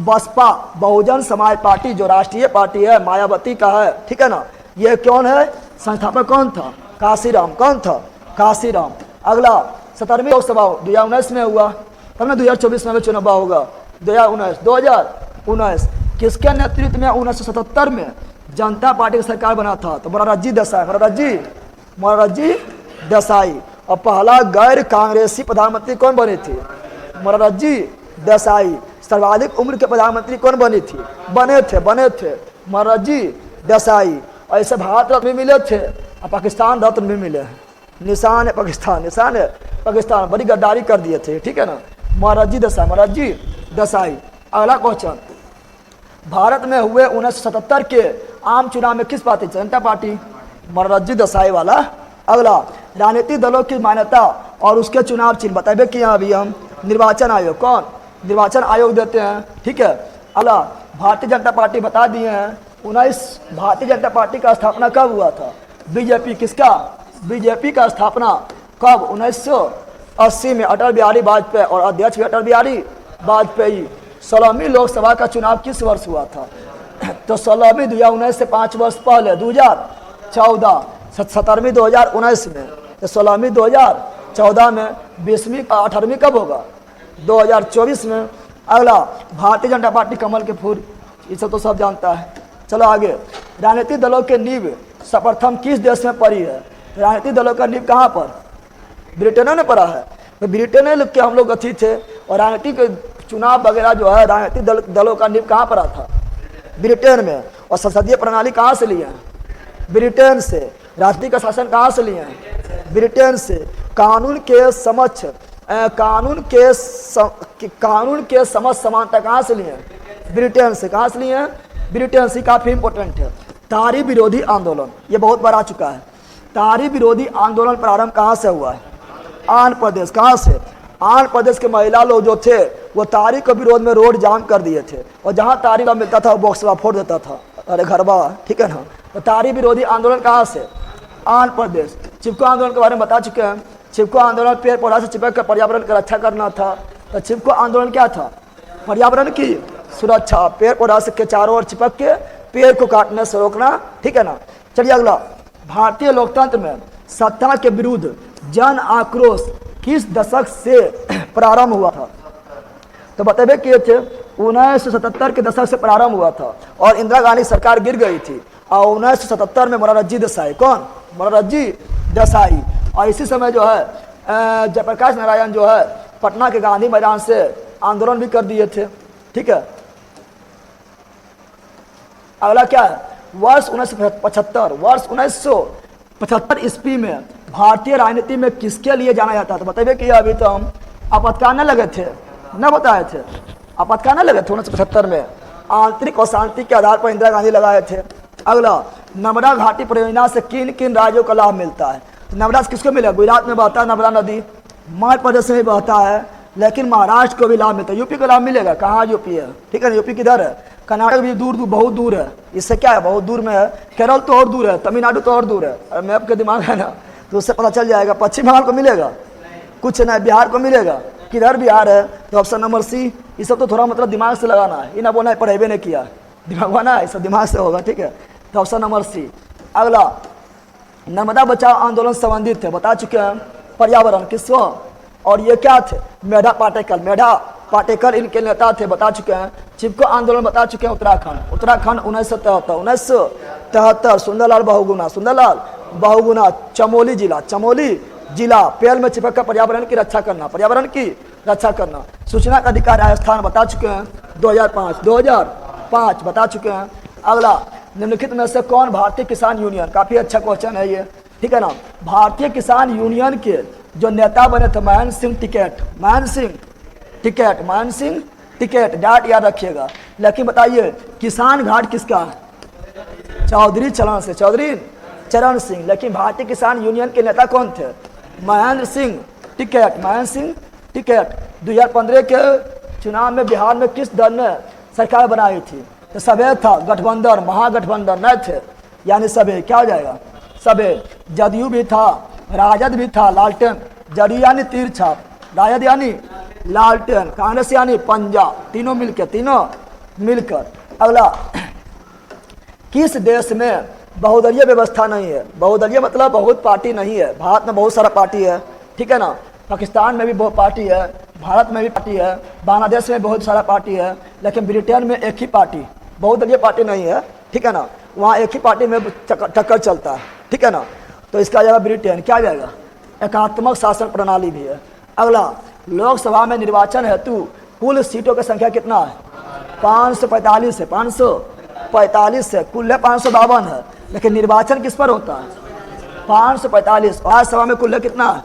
बसपा बहुजन समाज पार्टी जो राष्ट्रीय पार्टी है, मायावती का है, ठीक है ना। ये कौन है? संस्थापक कौन था? काशीराम। कौन था? काशीराम। अगला 17वीं लोकसभा 2019 में हुआ, तब ना 2024 में चुनाव होगा। 2019 किसके नेतृत्व में 1977 में जनता पार्टी की सरकार बना था? तो मोरारजी देसाई। मोरारजी देसाई। और पहला गैर कांग्रेसी प्रधानमंत्री कौन बनी थी? मोरारजी देसाई। सर्वाधिक उम्र के प्रधानमंत्री कौन बनी थी? बने थे मोरारजी देसाई। और ऐसे भारत रत्न भी मिले थे और पाकिस्तान रत्न भी मिले हैं। निशान है पाकिस्तान, बड़ी गद्दारी कर दिए थे, ठीक है ना। मोरारजी देसाई। अगला क्वेश्चन, भारत में हुए 1977 के आम चुनाव में किस पार्टी? जनता पार्टी। मोरारजी देसाई वाला। अगला, राजनीतिक दलों की मान्यता और उसके चुनाव चिन्ह बताइए कि अभी हम निर्वाचन आयोग। कौन? निर्वाचन आयोग देते हैं, ठीक है। अगला, भारतीय जनता पार्टी बता दिए हैं। भारतीय जनता पार्टी का स्थापना कब हुआ था? बीजेपी। किसका? बीजेपी का स्थापना कब? 1980 में अटल बिहारी वाजपेयी, और अध्यक्ष भी अटल बिहारी वाजपेयी। 16वीं लोकसभा का चुनाव किस वर्ष हुआ था? तो 16वीं 2019 से 5 वर्ष पहले 2014। 17वीं 2019 में, तो 16वीं 2014 में। 20वीं 18वीं कब होगा? 2024 में। अगला, भारतीय जनता पार्टी कमल के फूल, ये सब तो सब जानता है। चलो आगे, राजनीतिक दलों के नींव सर्वप्रथम किस देश में पड़ी है? राजनीतिक दलों का नींव कहाँ पर? ब्रिटेन ने पड़ा है। तो ब्रिटेन के हम लोग अथी थे। और राजनीतिक चुनाव वगैरह जो है राजनीतिक दलों का नींव कहाँ पड़ा था? ब्रिटेन में। और संसदीय प्रणाली कहाँ से लिए हैं? ब्रिटेन से। राष्ट्रीय का शासन कहाँ से लिए हैं? ब्रिटेन से। कानून के समक्ष समानता कहाँ से लिए हैं? ब्रिटेन से। कहाँ से लिए हैं? ब्रिटेन से। काफी इंपॉर्टेंट है। तारी विरोधी आंदोलन, ये बहुत बार आ चुका है। तारी विरोधी आंदोलन प्रारंभ कहाँ से हुआ है? आंध्र प्रदेश। कहाँ से? आंध्र प्रदेश के महिला लोग जो थे वो तारी के विरोध में रोड जाम कर दिए थे। और जहाँ तारी का मिलता था वो बॉक्सवा फोड़ देता था। अरे घरबा, ठीक है ना। तो तारी विरोधी आंदोलन कहाँ से? आंध्र प्रदेश। चिपको आंदोलन के बारे में बता चुके हैं। चिपको आंदोलन पेड़ पौधा से चिपक कर पर्यावरण की रक्षा करना था। तो चिपको आंदोलन क्या था? पर्यावरण की सुरक्षा। पेड़ पौधा से के चारों ओर चिपक के पेड़ को काटने से रोकना, ठीक है ना। चलिए अगला, भारतीय लोकतंत्र में सत्ता के विरुद्ध जन आक्रोश किस दशक से प्रारंभ हुआ था? तो बताइए किए थे 1977 के दशक से प्रारंभ हुआ था। और इंदिरा गांधी सरकार गिर गई थी। और 1977 में मोरारजी देसाई। कौन? मोरारजी देसाई। और इसी समय जो है जयप्रकाश नारायण जो है पटना के गांधी मैदान से आंदोलन भी कर दिए थे, ठीक है। अगला क्या है? वर्ष 1975 ईस्वी में भारतीय राजनीति में किसके लिए जाना जाता था? बताइए कि अभी तो हम आपातकाल लगे थे, न बताए थे। आपातकाल लगे थे 1975 में। आंतरिक अशांति के आधार पर इंदिरा गांधी लगाए थे। अगला, नर्मदा घाटी परियोजना से किन किन राज्यों को लाभ मिलता है? नर्मदा से किसको मिला? गुजरात में बहता है नर्मदा नदी, मध्य प्रदेश में बहता है, लेकिन महाराष्ट्र को भी लाभ मिलता है। यूपी को लाभ मिलेगा? कहाँ यूपी है, ठीक है। यूपी किधर है? कर्नाटक भी बहुत दूर है। इससे क्या है? बहुत दूर में है। केरल तो और दूर है, तमिलनाडु तो और दूर है। अरे मैप के दिमाग है ना, तो उससे पता चल जाएगा। पश्चिम बंगाल को मिलेगा? कुछ नहीं। बिहार को मिलेगा? किधर बिहार है? तो ऑप्शन नंबर सी। ये सब तो थोड़ा मतलब दिमाग से लगाना है, ये ना बोलना है पढ़ेबे नहीं किया, दिमाग बना है, सब दिमाग से होगा, ठीक है। तो ऑप्शन नंबर सी। अगला, नर्मदा बचाओ आंदोलन संबंधित थे, बता चुके हैं। पर्यावरण किसको? और ये क्या थे? मेधा पाटेकर इनके नेता थे, बता चुके हैं। चिपको आंदोलन बता चुके हैं। उत्तराखंड 1973। सुंदरलाल बहुगुणा चमोली जिला पेड़ में चिपक कर पर्यावरण की रक्षा करना। सूचना का अधिकार राजस्थान बता चुके हैं। 2005 बता चुके हैं। अगला, निम्नलिखित में से कौन भारतीय किसान यूनियन, काफी अच्छा क्वेश्चन है ये, ठीक है ना। भारतीय किसान यूनियन के जो नेता बने थे महेंद्र सिंह टिकैत, डाट याद रखिएगा। लेकिन बताइए किसान घाट किसका है? चौधरी चरण सिंह। लेकिन भारतीय किसान यूनियन के नेता कौन थे? महेंद्र सिंह टिकैत। 2015 के चुनाव में बिहार में किस दल ने सरकार बनाई थी? तो सभे था, गठबंधन, महागठबंधन नहीं थे, यानी सभे। क्या हो जाएगा? सभे। जदयू भी था, राजद भी था, लालटेन। जदयू यानी तीर छाप, राजद यानी लालटेन, कांग्रेस यानी पंजा, तीनों मिलकर। अगला, किस देश में बहुदलीय व्यवस्था नहीं है? बहुदलीय मतलब बहुत पार्टी नहीं है। भारत में बहुत सारा पार्टी है, ठीक है ना। पाकिस्तान में भी बहुत पार्टी है, भारत में भी पार्टी है, बांग्लादेश में बहुत सारा पार्टी है, लेकिन ब्रिटेन में एक ही पार्टी, बहुदलीय पार्टी नहीं है, ठीक है ना। वहाँ एक ही पार्टी में टक्कर चलता है, ठीक है ना। तो इसका जाएगा ब्रिटेन। क्या जाएगा? एकात्मक शासन प्रणाली भी है। अगला, लोकसभा में निर्वाचन हेतु कुल सीटों की संख्या कितना है? 545 है। 545 है, कुल 552 है, लेकिन निर्वाचन किस पर होता है? 545। राज्यसभा में कुल कितना है?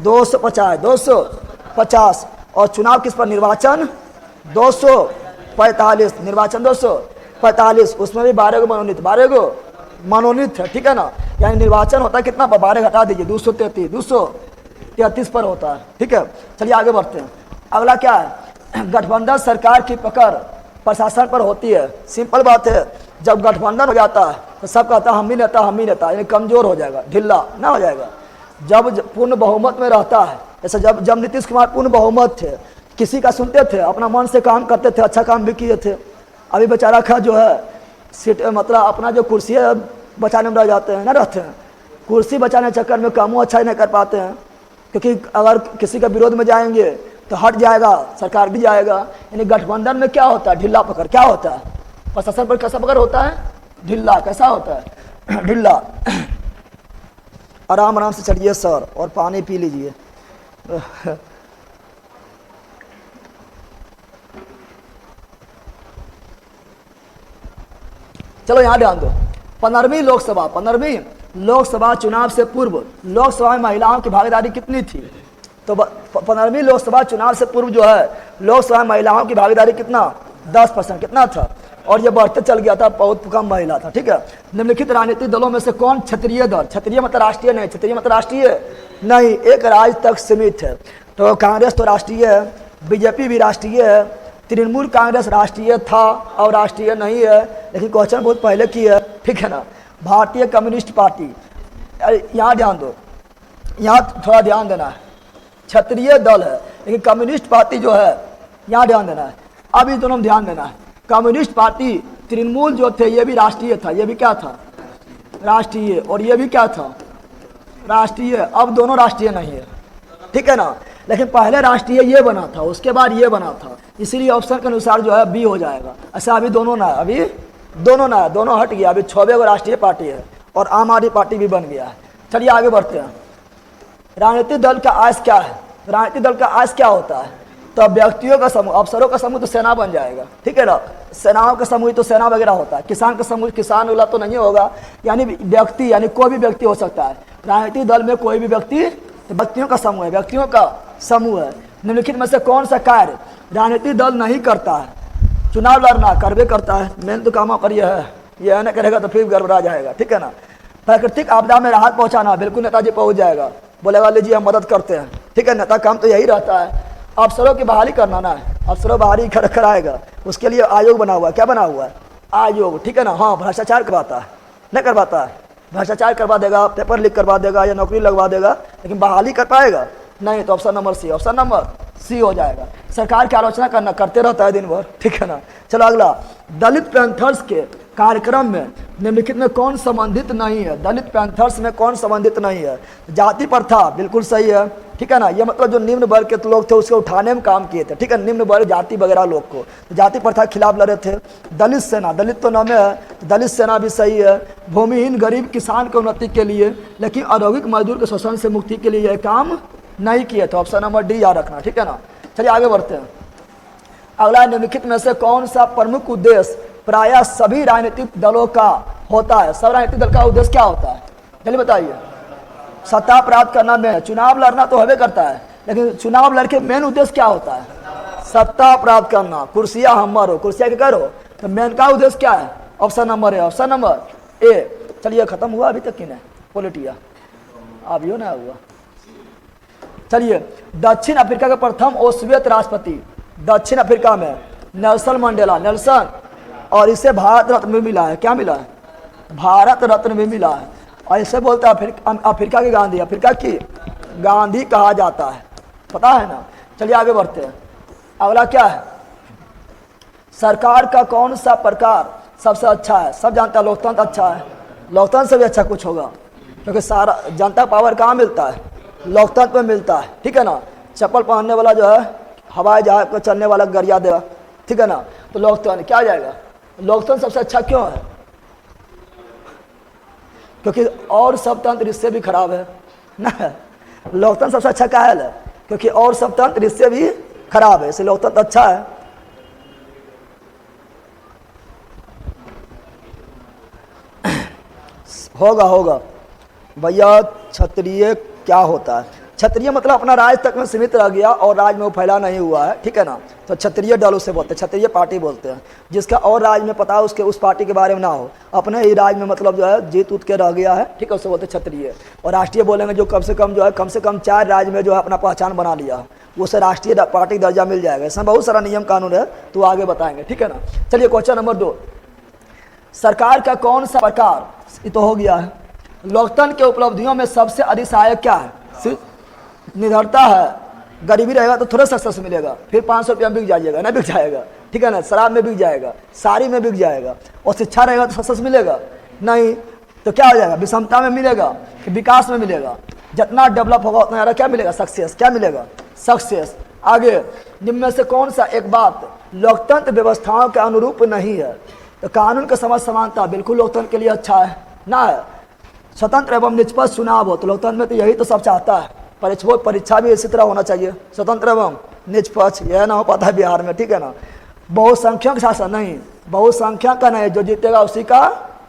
250। और चुनाव किस पर? निर्वाचन 245, निर्वाचन 245। उसमें भी 12 गो मनोनीत है, ठीक है ना। यानी निर्वाचन होता है कितना? 12 घटा दीजिए, 233 पर होता है, ठीक है। चलिए आगे बढ़ते हैं। अगला क्या है? गठबंधन सरकार की पकड़ प्रशासन पर होती है। सिंपल बात है, जब गठबंधन हो जाता है तो सब कहता है हम ही नेता, यानी कमजोर हो जाएगा, ढिल्ला ना हो जाएगा। जब पूर्ण बहुमत में रहता है, जैसे जब नीतीश कुमार पूर्ण बहुमत थे, किसी का सुनते थे, अपना मन से काम करते थे, अच्छा काम भी किए थे। अभी बेचारा का जो है सीट, मतलब अपना जो कुर्सी है बचाने में रह जाते हैं, ना रहते हैं। कुर्सी बचाने के चक्कर में कामों अच्छा ही नहीं कर पाते हैं, क्योंकि अगर किसी के विरोध में जाएंगे तो हट जाएगा, सरकार भी जाएगा। यानी गठबंधन में क्या होता है? ढिल्ला पकड़। क्या होता है? प्रशासन पर कैसा पकड़ होता है? ढिल्ला। कैसा होता है? ढिल्ला। आराम से चलिए सर, और पानी पी लीजिए। चलो यहाँ ध्यान दो। 15वीं लोकसभा चुनाव से पूर्व लोकसभा में महिलाओं की भागीदारी कितनी थी? तो 15वीं लोकसभा चुनाव से पूर्व जो है लोकसभा में महिलाओं की भागीदारी कितना? 10%। कितना था? और ये बढ़ते चल गया था, बहुत कम महिला था, ठीक है। निम्नलिखित राजनीतिक दलों में से कौन क्षत्रिय दल? क्षत्रिय मतलब राष्ट्रीय नहीं, एक राज्य तक सीमित है। तो कांग्रेस तो राष्ट्रीय है, बीजेपी भी राष्ट्रीय है, तृणमूल कांग्रेस राष्ट्रीय था और राष्ट्रीय नहीं है, लेकिन क्वेश्चन बहुत पहले की है, ठीक है ना। भारतीय कम्युनिस्ट पार्टी, यहाँ ध्यान दो, यहाँ थोड़ा ध्यान देना है। क्षत्रिय दल है, लेकिन कम्युनिस्ट पार्टी जो है, यहाँ ध्यान देना है। अब इस दोनों में ध्यान देना है। कम्युनिस्ट पार्टी, तृणमूल जो थे, ये भी राष्ट्रीय था, ये भी क्या था? राष्ट्रीय। और ये भी क्या था? राष्ट्रीय। अब दोनों राष्ट्रीय नहीं है, ठीक है ना। लेकिन पहले राष्ट्रीय ये बना था, उसके बाद ये बना था, इसीलिए ऑप्शन के अनुसार जो है बी हो जाएगा। ऐसा अभी दोनों ना है, दोनों हट गया। अभी 6 गो राष्ट्रीय पार्टी है और आम आदमी पार्टी भी बन गया है। चलिए आगे बढ़ते हैं। राजनीतिक दल का आयस क्या है? राजनीतिक दल का आयस क्या होता है? तो व्यक्तियों का समूह, अफसरों का समूह तो सेना बन जाएगा, ठीक है ना। सेनाओं का समूह तो सेना वगैरह होता है। किसान का समूह किसान वाला तो नहीं होगा, यानी व्यक्ति, यानी कोई भी व्यक्ति हो सकता है। राजनीतिक दल में कोई भी व्यक्ति, तो व्यक्तियों का समूह है। निम्नलिखित में से कौन सा कार्य राजनीतिक दल नहीं करता है? चुनाव लड़ना करवे करता है, मेन तो काम पर यह है, यह नहीं करेगा तो फिर गड़बड़ा जाएगा, ठीक है ना। प्राकृतिक आपदा में राहत पहुंचाना, बिल्कुल नेताजी पहुंच जाएगा, बोलेगा लीजिए हम मदद करते हैं, ठीक है। नेता काम तो यही रहता है। अफसरों की बहाली करना ना है, अफसरों बहाली कराएगा, उसके लिए आयोग बना हुआ है। क्या बना हुआ है? आयोग, ठीक है ना। हाँ, भ्रष्टाचार करवाता है, नहीं करवाता है? भ्रष्टाचार करवा देगा, पेपर लीक करवा देगा या नौकरी लगवा देगा, लेकिन बहाली कर पाएगा नहीं। तो ऑप्शन नंबर सी हो जाएगा। सरकार की आलोचना करते रहता है दिन भर, ठीक है ना। चलो अगला, दलित पैंथर्स के कार्यक्रम में निम्नलिखित में कौन संबंधित नहीं है? दलित पैंथर्स में कौन संबंधित नहीं है? जाति प्रथा, बिल्कुल सही है, ठीक है ना। ये मतलब जो निम्न वर्ग के लोग थे उसको उठाने में काम किए थे, ठीक है। निम्न वर्ग जाति वगैरह लोग को तो जाति प्रथा के खिलाफ लड़े थे। दलित सेना, दलित तो नाम है, दलित सेना भी सही है। भूमिहीन गरीब किसान की उन्नति के लिए, लेकिन औद्योगिक मजदूर के शोषण से मुक्ति के लिए यह काम नहीं किए थे। ऑप्शन नंबर डी याद रखना, ठीक है ना। चलिए आगे बढ़ते हैं। अगला, निम्नलिखित में से कौन सा प्रमुख उद्देश्य प्रायः सभी राजनीतिक दलों का होता है? सब राजनीतिक दल का उद्देश्य क्या होता है? जल्दी बताइए। सत्ता प्राप्त करना में, चुनाव लड़ना तो हवे करता है, लेकिन चुनाव लड़के मेन उद्देश्य क्या होता है? सत्ता प्राप्त करना। कुर्सियां हमर हो, कुर्सियां के करो, तो मेन का उद्देश्य क्या है? Option number A, option number A. चलिए खत्म हुआ अभी तक कि नहीं पॉलिटिया, अभी हो ना हुआ। चलिए दक्षिण अफ्रीका के प्रथम ओसोवियत राष्ट्रपति दक्षिण अफ्रीका में नेल्सन मंडेला, नेल्सन, और इसे भारत रत्न भी मिला है। क्या मिला है? भारत रत्न भी मिला है। और इसे बोलते हैं अफ्रीका की गांधी, अफ्रीका की गांधी कहा जाता है, पता है ना। चलिए आगे बढ़ते हैं। अगला क्या है? सरकार का कौन सा प्रकार सबसे अच्छा है? सब जानता है लोकतंत्र अच्छा है, लोकतंत्र से भी अच्छा कुछ होगा, क्योंकि सारा जनता पावर कहाँ मिलता है? लोकतंत्र में मिलता है, ठीक है ना। चप्पल पहनने वाला जो है हवाई जहाज पर चलने वाला गरिया देगा, ठीक है ना। तो लोकतंत्र क्या आ जाएगा? लोकतंत्र सबसे अच्छा क्यों है? क्योंकि और सब तंत्र इससे भी खराब है ना। लोकतंत्र सबसे अच्छा क्या है? क्योंकि और सब तंत्र इससे भी खराब है, इसलिए लोकतंत्र अच्छा है। होगा भैया। क्षत्रिय क्या होता है? क्षत्रिय मतलब अपना राज तक में सीमित रह गया और राज में वो फैला नहीं हुआ है, ठीक है ना। तो क्षत्रिय दल उसे बोलते हैं, क्षत्रिय पार्टी बोलते हैं। जिसका और राज में पता है उसके उस पार्टी के बारे में ना हो, अपने ही राज में मतलब जो है जीत उत के रह गया है, ठीक है, उसे बोलते हैं क्षत्रिय। और राष्ट्रीय बोलेंगे जो कम से कम 4 राज्य में जो है अपना पहचान बना लिया, उसे राष्ट्रीय पार्टी दर्जा मिल जाएगा। इसमें बहुत सारा नियम कानून है, तो आगे बताएंगे, ठीक है ना। चलिए क्वेश्चन नंबर 2, सरकार का कौन सा प्रकार, ये तो हो गया है। लोकतंत्र के उपलब्धियों में सबसे अधिक सहायक क्या है? निडरता है। गरीबी रहेगा तो थोड़ा सक्सेस मिलेगा, फिर 500 रुपया में बिक जाइएगा, ना बिक जाएगा, ठीक है ना। शराब में बिक जाएगा, साड़ी में बिक जाएगा। और शिक्षा रहेगा तो सक्सेस मिलेगा नहीं, तो क्या हो जाएगा? विषमता में मिलेगा कि विकास में मिलेगा? जितना डेवलप होगा उतना ज़्यादा क्या मिलेगा? सक्सेस। क्या मिलेगा? सक्सेस। आगे, निम्न में से कौन सा एक बात लोकतंत्र व्यवस्थाओं के अनुरूप नहीं है? तो कानून के समझ समानता बिल्कुल लोकतंत्र के लिए अच्छा है ना है। स्वतंत्र एवं निष्पक्ष चुनाव हो, तो लोकतंत्र में तो यही तो सब चाहता है। परीक्षा भी इसी तरह होना चाहिए, स्वतंत्र एवं निष्पक्ष। यह ना हो पाता है बिहार में, ठीक है ना। बहुसंख्यक शासन नहीं, बहुसंख्यक का नहीं, जो जीतेगा उसी का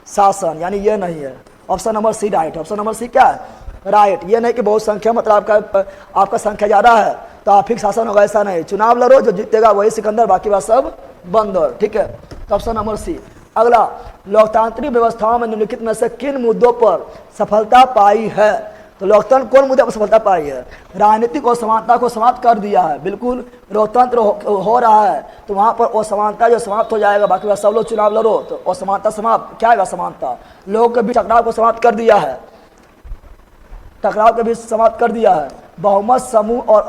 शासन, यानी ये नहीं है। Option number C right. Option number C क्या है? राइट। ये नहीं कि बहुसंख्यक मतलब आपका संख्या ज़्यादा है तो आप ही शासन होगा, ऐसा नहीं। चुनाव लड़ो, जो जीतेगा वही सिकंदर, बाकी बात सब बंदर, ठीक है। तो ऑप्शन नंबर सी। अगला, लोकतांत्रिक व्यवस्थाओं में निम्नलिखित में से किन मुद्दों पर सफलता पाई है? तो लोकतंत्र कौन मुद्दे पर सफलता पाई है? राजनीतिक असमानता को समाप्त कर दिया है, बिल्कुल। लोकतंत्र हो रहा है तो वहाँ पर असमानता जो समाप्त हो जाएगा, बाकी बात सब लोग चुनाव लड़ो तो असमानता समाप्त। क्या है असमानता? लोगों के बीच टकराव को समाप्त कर दिया है, टकराव के बीच समाप्त कर दिया है। बहुमत समूह और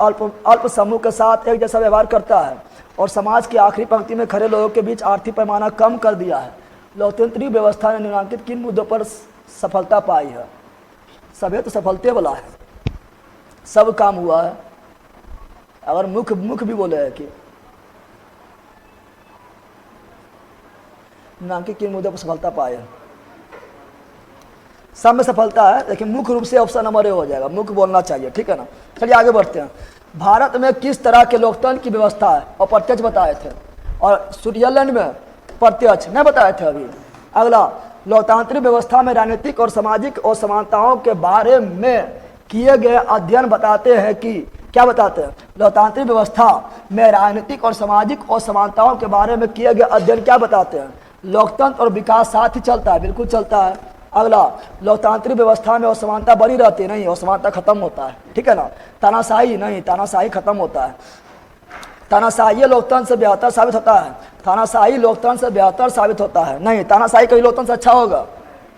अल्प समूह के साथ एक जैसा व्यवहार करता है और समाज की आखिरी पंक्ति में खड़े लोगों के बीच आर्थिक पैमाना कम कर दिया है। लोकतांत्रिक व्यवस्था ने निम्नलिखित किन मुद्दों पर सफलता पाई है? सभी तो सफलते वाला है, सब काम हुआ है। अगर मुख्य भी बोले है कि निम्नलिखित किन मुद्दों पर सफलता पाई है, सब में सफलता है, लेकिन मुख्य रूप से ऑप्शन नंबर ए हो जाएगा। मुख्य बोलना चाहिए, ठीक है ना। चलिए आगे बढ़ते हैं। भारत में किस तरह के लोकतंत्र की व्यवस्था है? और प्रत्यक्ष बताए थे, और स्विट्जरलैंड में प्रत्यक्ष नहीं बताए थे अभी। अगला, लोकतांत्रिक व्यवस्था में राजनीतिक और सामाजिक असमानताओं के बारे में किए गए अध्ययन बताते हैं कि, क्या बताते हैं? लोकतांत्रिक व्यवस्था में राजनीतिक और सामाजिक असमानताओं के बारे में किए गए अध्ययन क्या बताते हैं? लोकतंत्र और विकास साथ ही चलता है, बिल्कुल चलता है। अगला, लोकतांत्रिक व्यवस्था में असमानता बनी रहती है, नहीं, असमानता खत्म होता है, ठीक है ना। तानाशाही नहीं, तानाशाही खत्म होता है। तानाशाही लोकतंत्र से बेहतर साबित होता है, तानाशाही लोकतंत्र से बेहतर साबित होता है, नहीं, तानाशाही कभी लोकतंत्र से अच्छा होगा?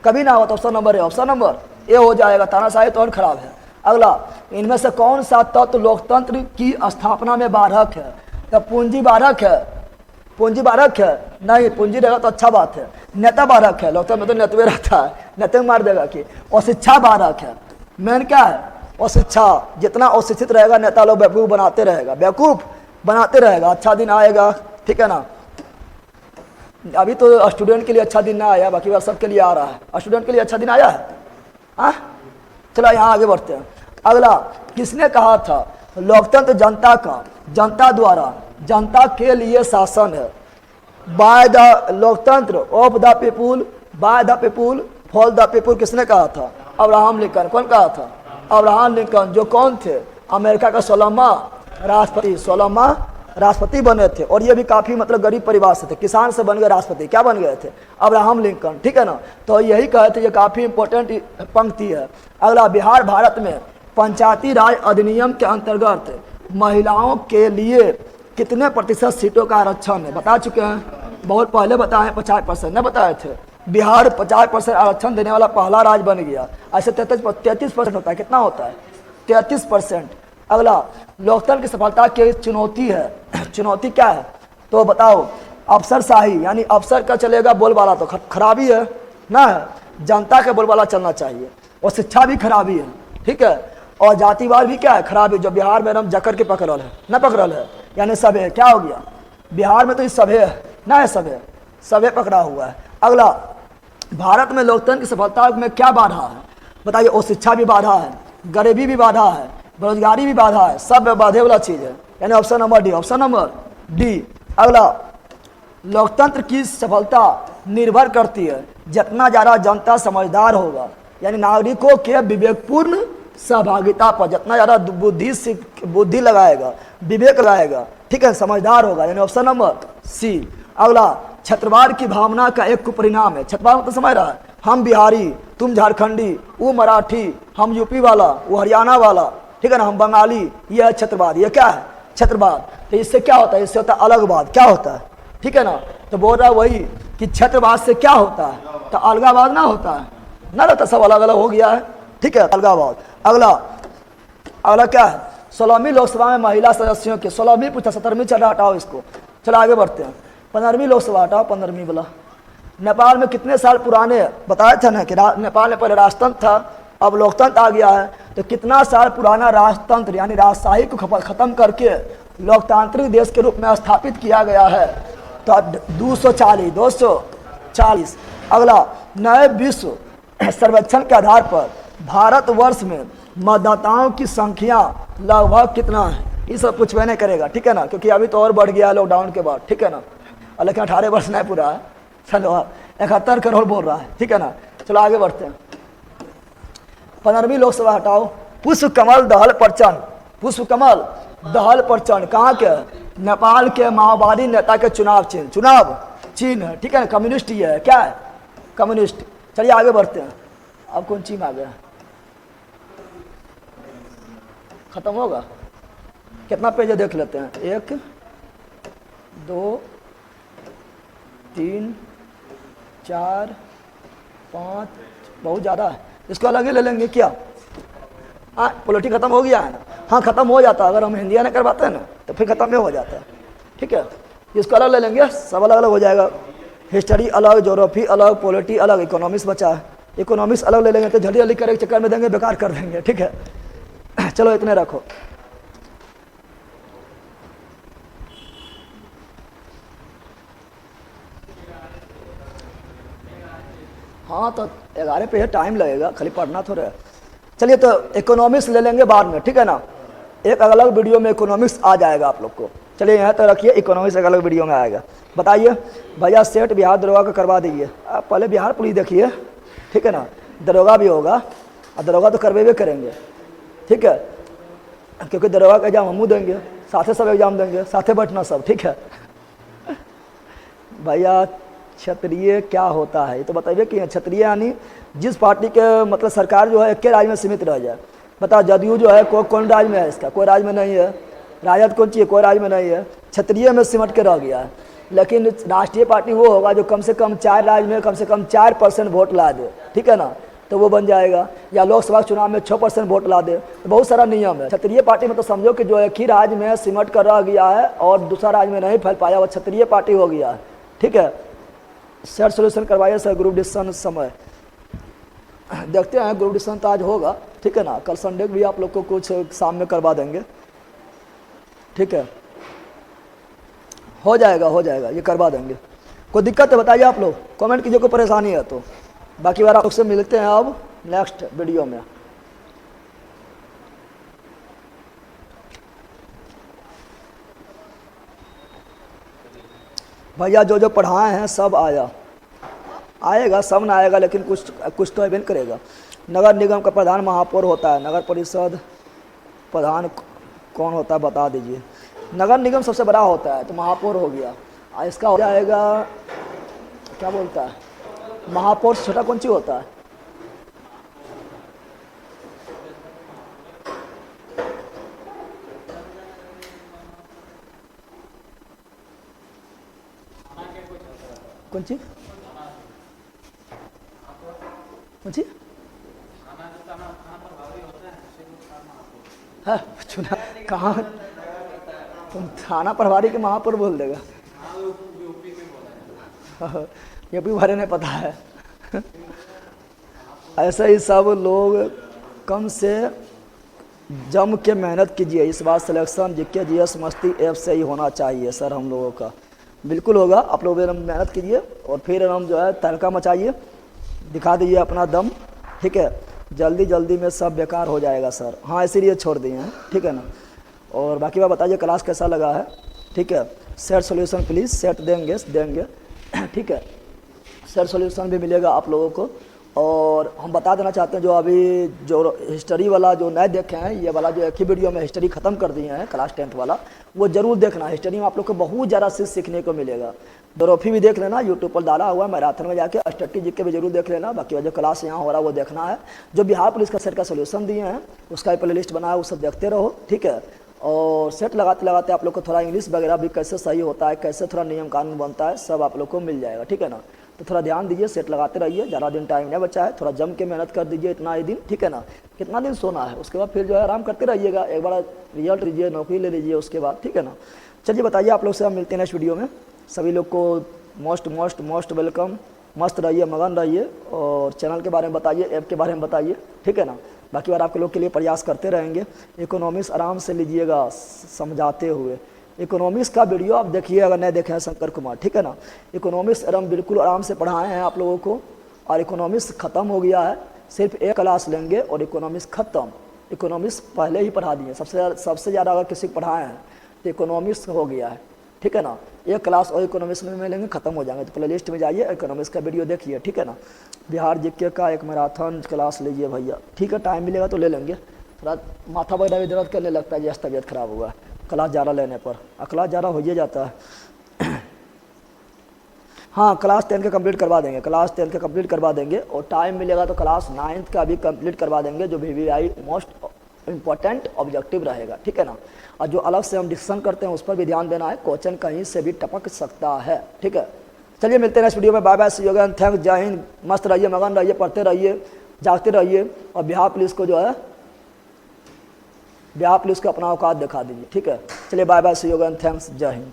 कभी ना हो। तो option number A, option number A हो जाएगा। तानाशाही तो और खराब है। अगला, इनमें से कौन सा तत्व लोकतंत्र की स्थापना में बाधक है? तो पूंजी बाधक है, पूंजी बाधक है? नहीं, पूंजी रहेगा तो अच्छा बात है। नेता बाधक है, लोकतंत्र में तो नेतवे रहता है, नेता मार देगा कि। और शिक्षा बाधक है, मेन क्या है? और शिक्षा, जितना अशिक्षित रहेगा नेता लोग बेवकूफ़ बनाते रहेगा, बेवकूफ़ बनाते रहेगा। अच्छा दिन आएगा, ठीक है ना। अभी तो स्टूडेंट के लिए अच्छा दिन ना आया, बाकी बात सबके लिए आ रहा है। स्टूडेंट के लिए अच्छा दिन आया है, हाँ। चलो यहाँ आगे बढ़ते हैं। अगला, किसने कहा था लोकतंत्र जनता का, जनता द्वारा जनता के लिए शासन है? बाय द लोकतंत्र of the people, by the people, for the people, किसने कहा था? Abraham Lincoln. कौन कहा था? अब्राहम लिंकन, जो कौन थे? अमेरिका का 16वां राष्ट्रपति, 16वां राष्ट्रपति बने थे, और ये भी काफ़ी मतलब गरीब परिवार से थे, किसान से बन गए राष्ट्रपति। क्या बन गए थे? अब्राहम लिंकन, ठीक है ना। तो यही कहे थे, ये काफ़ी इंपॉर्टेंट पंक्ति है। अगला, बिहार भारत में पंचायती राज अधिनियम के अंतर्गत महिलाओं के लिए कितने प्रतिशत सीटों का आरक्षण है? बता चुके हैं, बहुत पहले बताए, 50% न बताए थे। बिहार 50% आरक्षण देने वाला पहला राज्य बन गया। ऐसे 33% होता है, कितना होता है? 33%। अगला, लोकतंत्र की सफलता की चुनौती है। चुनौती क्या है तो बताओ? अफसरशाही, यानी अफसर का चलेगा बोलबाला तो खराबी है ना, जनता का बोलबाला चलना चाहिए, और शिक्षा भी खराबी है, ठीक है। और जातिवाद भी क्या है? खराबी। जो बिहार में एकदम जकड़ के पकड़ल है, न पकड़ल है, यानी सभे क्या हो गया बिहार में? तो इस सभे है ना, है सभे पकड़ा हुआ है। अगला, भारत में लोकतंत्र की सफलता में क्या बाधा है? बताइए। और शिक्षा भी बाधा है, गरीबी भी बाधा है, बेरोजगारी भी बाधा है, सब बाधे वाला चीज़ है, यानी option number D. Option number D. अगला, लोकतंत्र की सफलता निर्भर करती है जितना ज़्यादा जनता समझदार होगा, यानी नागरिकों के विवेकपूर्ण सहभागिता पर जितना ज़्यादा बुद्धि लगाएगा, विवेक लगाएगा, ठीक है, समझदार होगा, यानी ऑप्शन नंबर सी। अगला, छत्रवाद की भावना का एक कुपरिणाम है। छत्रवाद मतलब समझ रहा है? हम बिहारी, तुम झारखंडी, वो मराठी, हम यूपी वाला, वो हरियाणा वाला, ठीक है ना, हम बंगाली, ये है छत्रवाद। ये क्या है? छत्रवाद। तो इससे क्या होता है? इससे होता है अलगवाद। क्या होता है? ठीक है ना। तो बोल रहा है वही कि छत्रवाद से क्या होता है? तो अलगावाद ना होता है ना, रहता, सब अलग अलग हो गया है, ठीक है, अलगावाद। अगला क्या है? 16वीं लोकसभा में महिला सदस्यों के 16वीं पूछा, 17वीं चला, हटाओ इसको, चलो आगे बढ़ते हैं। 15वीं लोकसभा हटाओ, 15वीं वाला। नेपाल में कितने साल पुराने, बताया था ना कि नेपाल में पहले राजतंत्र था, अब लोकतंत्र आ गया है। तो कितना साल पुराना राजतंत्र यानी राजशाही को खत्म करके लोकतांत्रिक देश के रूप में स्थापित किया गया है? तो 240। अगला, नए विश्व सर्वेक्षण के आधार पर भारतवर्ष में मतदाताओं की संख्या लगभग कितना है? ये सब कुछ नहीं करेगा, ठीक है ना, क्योंकि अभी तो और बढ़ गया लॉकडाउन के बाद, ठीक है ना। लेकिन 18 वर्ष नहीं पूरा है, चलो 71 करोड़ बोल रहा है, ठीक है ना। चलो आगे बढ़ते हैं। 15वीं लोकसभा हटाओ। पुष्प कमल दहल प्रचंड, पुष्प कमल दहल प्रचंड कहाँ के? नेपाल के माओवादी नेता के चुनाव चिन्ह है, ठीक है ना। कम्युनिस्ट ये है, क्या है? कम्युनिस्ट। चलिए आगे बढ़ते हैं। अब कौन चिन्ह आ गया? खत्म होगा? कितना पेज है देख लेते हैं। 1 2 3 4 5, बहुत ज़्यादा है, इसको अलग ही ले लेंगे क्या? हाँ, पॉलिटिक्स खत्म हो गया है ना। हाँ, खत्म हो जाता है, अगर हम हिंदी नहीं करवाते हैं ना तो फिर खत्म हो जाता है, ठीक है। इसको अलग ले लेंगे, सब अलग अलग हो जाएगा। हिस्ट्री अलग, ज्योग्राफी अलग, पॉलिटी अलग, इकोनॉमिक्स बचा है, इकोनॉमिक्स अलग ले लेंगे तो जल्दी जल्दी करे चक्कर में देंगे, बेकार कर देंगे, ठीक है। चलो इतने रखो। हाँ, तो 11 पे टाइम लगेगा, खाली पढ़ना थोड़ा है। चलिए तो इकोनॉमिक्स ले लेंगे बाद में, ठीक है ना। एक अलग वीडियो में इकोनॉमिक्स आ जाएगा आप लोग को। चलिए यहाँ तक रखिए, इकोनॉमिक्स एक अलग वीडियो में आएगा। बताइए भैया, सेठ बिहार दरोगा का करवा दीजिए। आप पहले बिहार पुलिस देखिए, ठीक है ना, दरोगा भी होगा, और दरोगा तो करवेबे करेंगे, ठीक है, क्योंकि दरोगा का एग्जाम हम देंगे, साथे सब एग्जाम देंगे, साथे बैठना सब, ठीक है। भैया क्षत्रिय क्या होता है ये तो बताइए कि क्षत्रिय यानी जिस पार्टी के मतलब सरकार जो है एक के राज्य में सीमित रह जाए। बताओ जदयू जो है कौन राज्य में है? इसका कोई राज्य में नहीं है। राजद कौन चाहिए? कोई राज्य में नहीं है। क्षत्रिय में सिमट के रह गया है। लेकिन राष्ट्रीय पार्टी वो होगा जो कम से कम 4 राज्य में कम से कम 4% वोट ला दे, ठीक है ना, तो वो बन जाएगा। या लोकसभा चुनाव में 6% वोट ला दे, तो बहुत सारा नियम है। क्षत्रिय पार्टी में तो समझो कि जो एक ही राज्य में सिमट कर रह गया है और दूसरा राज्य में नहीं फैल पाया, वो क्षत्रिय पार्टी हो गया है, ठीक है। सर सोल्यूशन करवाइए सर, ग्रुप डिस्कशन समय देखते हैं। ग्रुप डिस्कशन तो आज होगा, ठीक है ना, कल संडे भी आप लोग को कुछ शाम में करवा देंगे, ठीक है। हो जाएगा, ये करवा देंगे। कोई दिक्कत है बताइए आप लोग, कमेंट कीजिए, कोई परेशानी है तो। बाकी बार आप लोग से मिलते हैं अब नेक्स्ट वीडियो में। भैया जो जो पढ़ाए हैं सब आएगा, सब ना आएगा, लेकिन कुछ तो इवेंट करेगा। नगर निगम का प्रधान महापौर होता है, नगर परिषद प्रधान कौन होता है बता दीजिए। नगर निगम सबसे बड़ा होता है, तो महापौर हो गया। इसका हो जाएगा, क्या बोलता है, महापौर से छोटा कौन सी होता है? कौन सी कौन सी है चुना कहाँ? तुम थाना प्रभारी के महापौर बोल देगा। ये भी भरे नहीं पता है। ऐसे ही सब लोग कम से जम के मेहनत कीजिए, इस बार सिलेक्शन जीके जीएस मस्ती ऐप से ही होना चाहिए सर हम लोगों का। बिल्कुल होगा, आप लोग मेहनत कीजिए और फिर हम जो है तहलका मचाइए, दिखा दीजिए अपना दम, ठीक है। जल्दी जल्दी में सब बेकार हो जाएगा सर, हाँ इसीलिए छोड़ दिए हैं, ठीक है ना। और बाकी बात बताइए क्लास कैसा लगा है, ठीक है। सेट सॉल्यूशन प्लीज़, सेट देंगे ठीक है, सेट सॉल्यूशन भी मिलेगा आप लोगों को। और हम बता देना चाहते हैं, जो अभी जो हिस्ट्री वाला जो नए देखे हैं, ये वाला जो एक ही वीडियो में हिस्ट्री ख़त्म कर दिए हैं क्लास 10th वाला, वो ज़रूर देखना। हिस्ट्री में आप लोग को बहुत ज़्यादा चीज़ सीखने को मिलेगा। ट्रॉफी भी देख लेना, यूट्यूब पर डाला हुआ है, मैराथन में जाके स्टडी जी के भी जरूर देख लेना। बाकी जो क्लास यहाँ हो रहा है वो देखना है। जो बिहार पुलिस का सेट का सोल्यूशन दिए हैं उसका प्ले लिस्ट बना है, वो सब देखते रहो, ठीक है। और सेट लगाते लगाते आप लोग को थोड़ा इंग्लिश वगैरह भी कैसे सही होता है, कैसे थोड़ा नियम कानून बनता है, सब आप लोग को मिल जाएगा, ठीक है ना। तो थोड़ा ध्यान दीजिए, सेट लगाते रहिए, ज़्यादा दिन टाइम नहीं बचा है, थोड़ा जम के मेहनत कर दीजिए इतना ही दिन, ठीक है ना। कितना दिन सोना है, उसके बाद फिर जो है आराम करते रहिएगा, एक बार रिजल्ट लीजिए, नौकरी ले लीजिए उसके बाद, ठीक है ना। चलिए बताइए, आप लोग से हम मिलते हैं नेक्स्ट वीडियो में। सभी लोग को मोस्ट वेलकम, मस्त रहिए, मगन रहिए, और चैनल के बारे में बताइए, ऐप के बारे में बताइए, ठीक है ना। बाकी बार आपके लोग के लिए प्रयास करते रहेंगे। इकोनॉमिक्स आराम से लीजिएगा समझाते हुए। इकोनॉमिक्स का वीडियो आप देखिए, अगर नहीं देखे हैं शंकर कुमार, ठीक है ना। इकोनॉमिक्स बिल्कुल आराम से पढ़ाए हैं आप लोगों को, और इकोनॉमिक्स ख़त्म हो गया है, सिर्फ एक क्लास लेंगे और इकोनॉमिक्स ख़त्म। इकोनॉमिक्स पहले ही पढ़ा दिए, सबसे ज़्यादा अगर किसी को पढ़ाए हैं तो इकोनॉमिक्स हो गया है, ठीक है ना। एक क्लास और इकोनॉमिक्स में मिलेंगे, ख़त्म हो जाएंगे। तो प्ले लिस्ट में जाइए, इकोनॉमिक्स का वीडियो देखिए, ठीक है ना। बिहार जीके का एक मैराथन क्लास लीजिए भैया, ठीक है, टाइम मिलेगा तो ले लेंगे। थोड़ा माथा वगैरह भी दर्द करने लगता है जैसे तबीयत खराब हुआ है क्लास ज़्यादा लेने पर, क्लास ज़्यादा हो ही जाता है। हाँ, क्लास 10 का कंप्लीट करवा देंगे, क्लास 10 का कंप्लीट करवा देंगे, और टाइम मिलेगा तो क्लास 9th का भी कंप्लीट करवा देंगे, जो VVI मोस्ट इम्पॉर्टेंट ऑब्जेक्टिव रहेगा, ठीक है ना। और जो अलग से हम डिस्कशन करते हैं उस पर भी ध्यान देना है, क्वेश्चन कहीं से भी टपक सकता है, ठीक है। चलिए मिलते हैं नेक्स्ट वीडियो में, bye bye, see you again, thanks, जय हिंद, मस्त रहिए, मगन रहिए, पढ़ते रहिए, जागते रहिए, और बिहार पुलिस को जो है, बिहार पुलिस को अपना औकात दिखा दीजिए, ठीक है। चलिए bye bye, see you again, thanks, जय हिंद।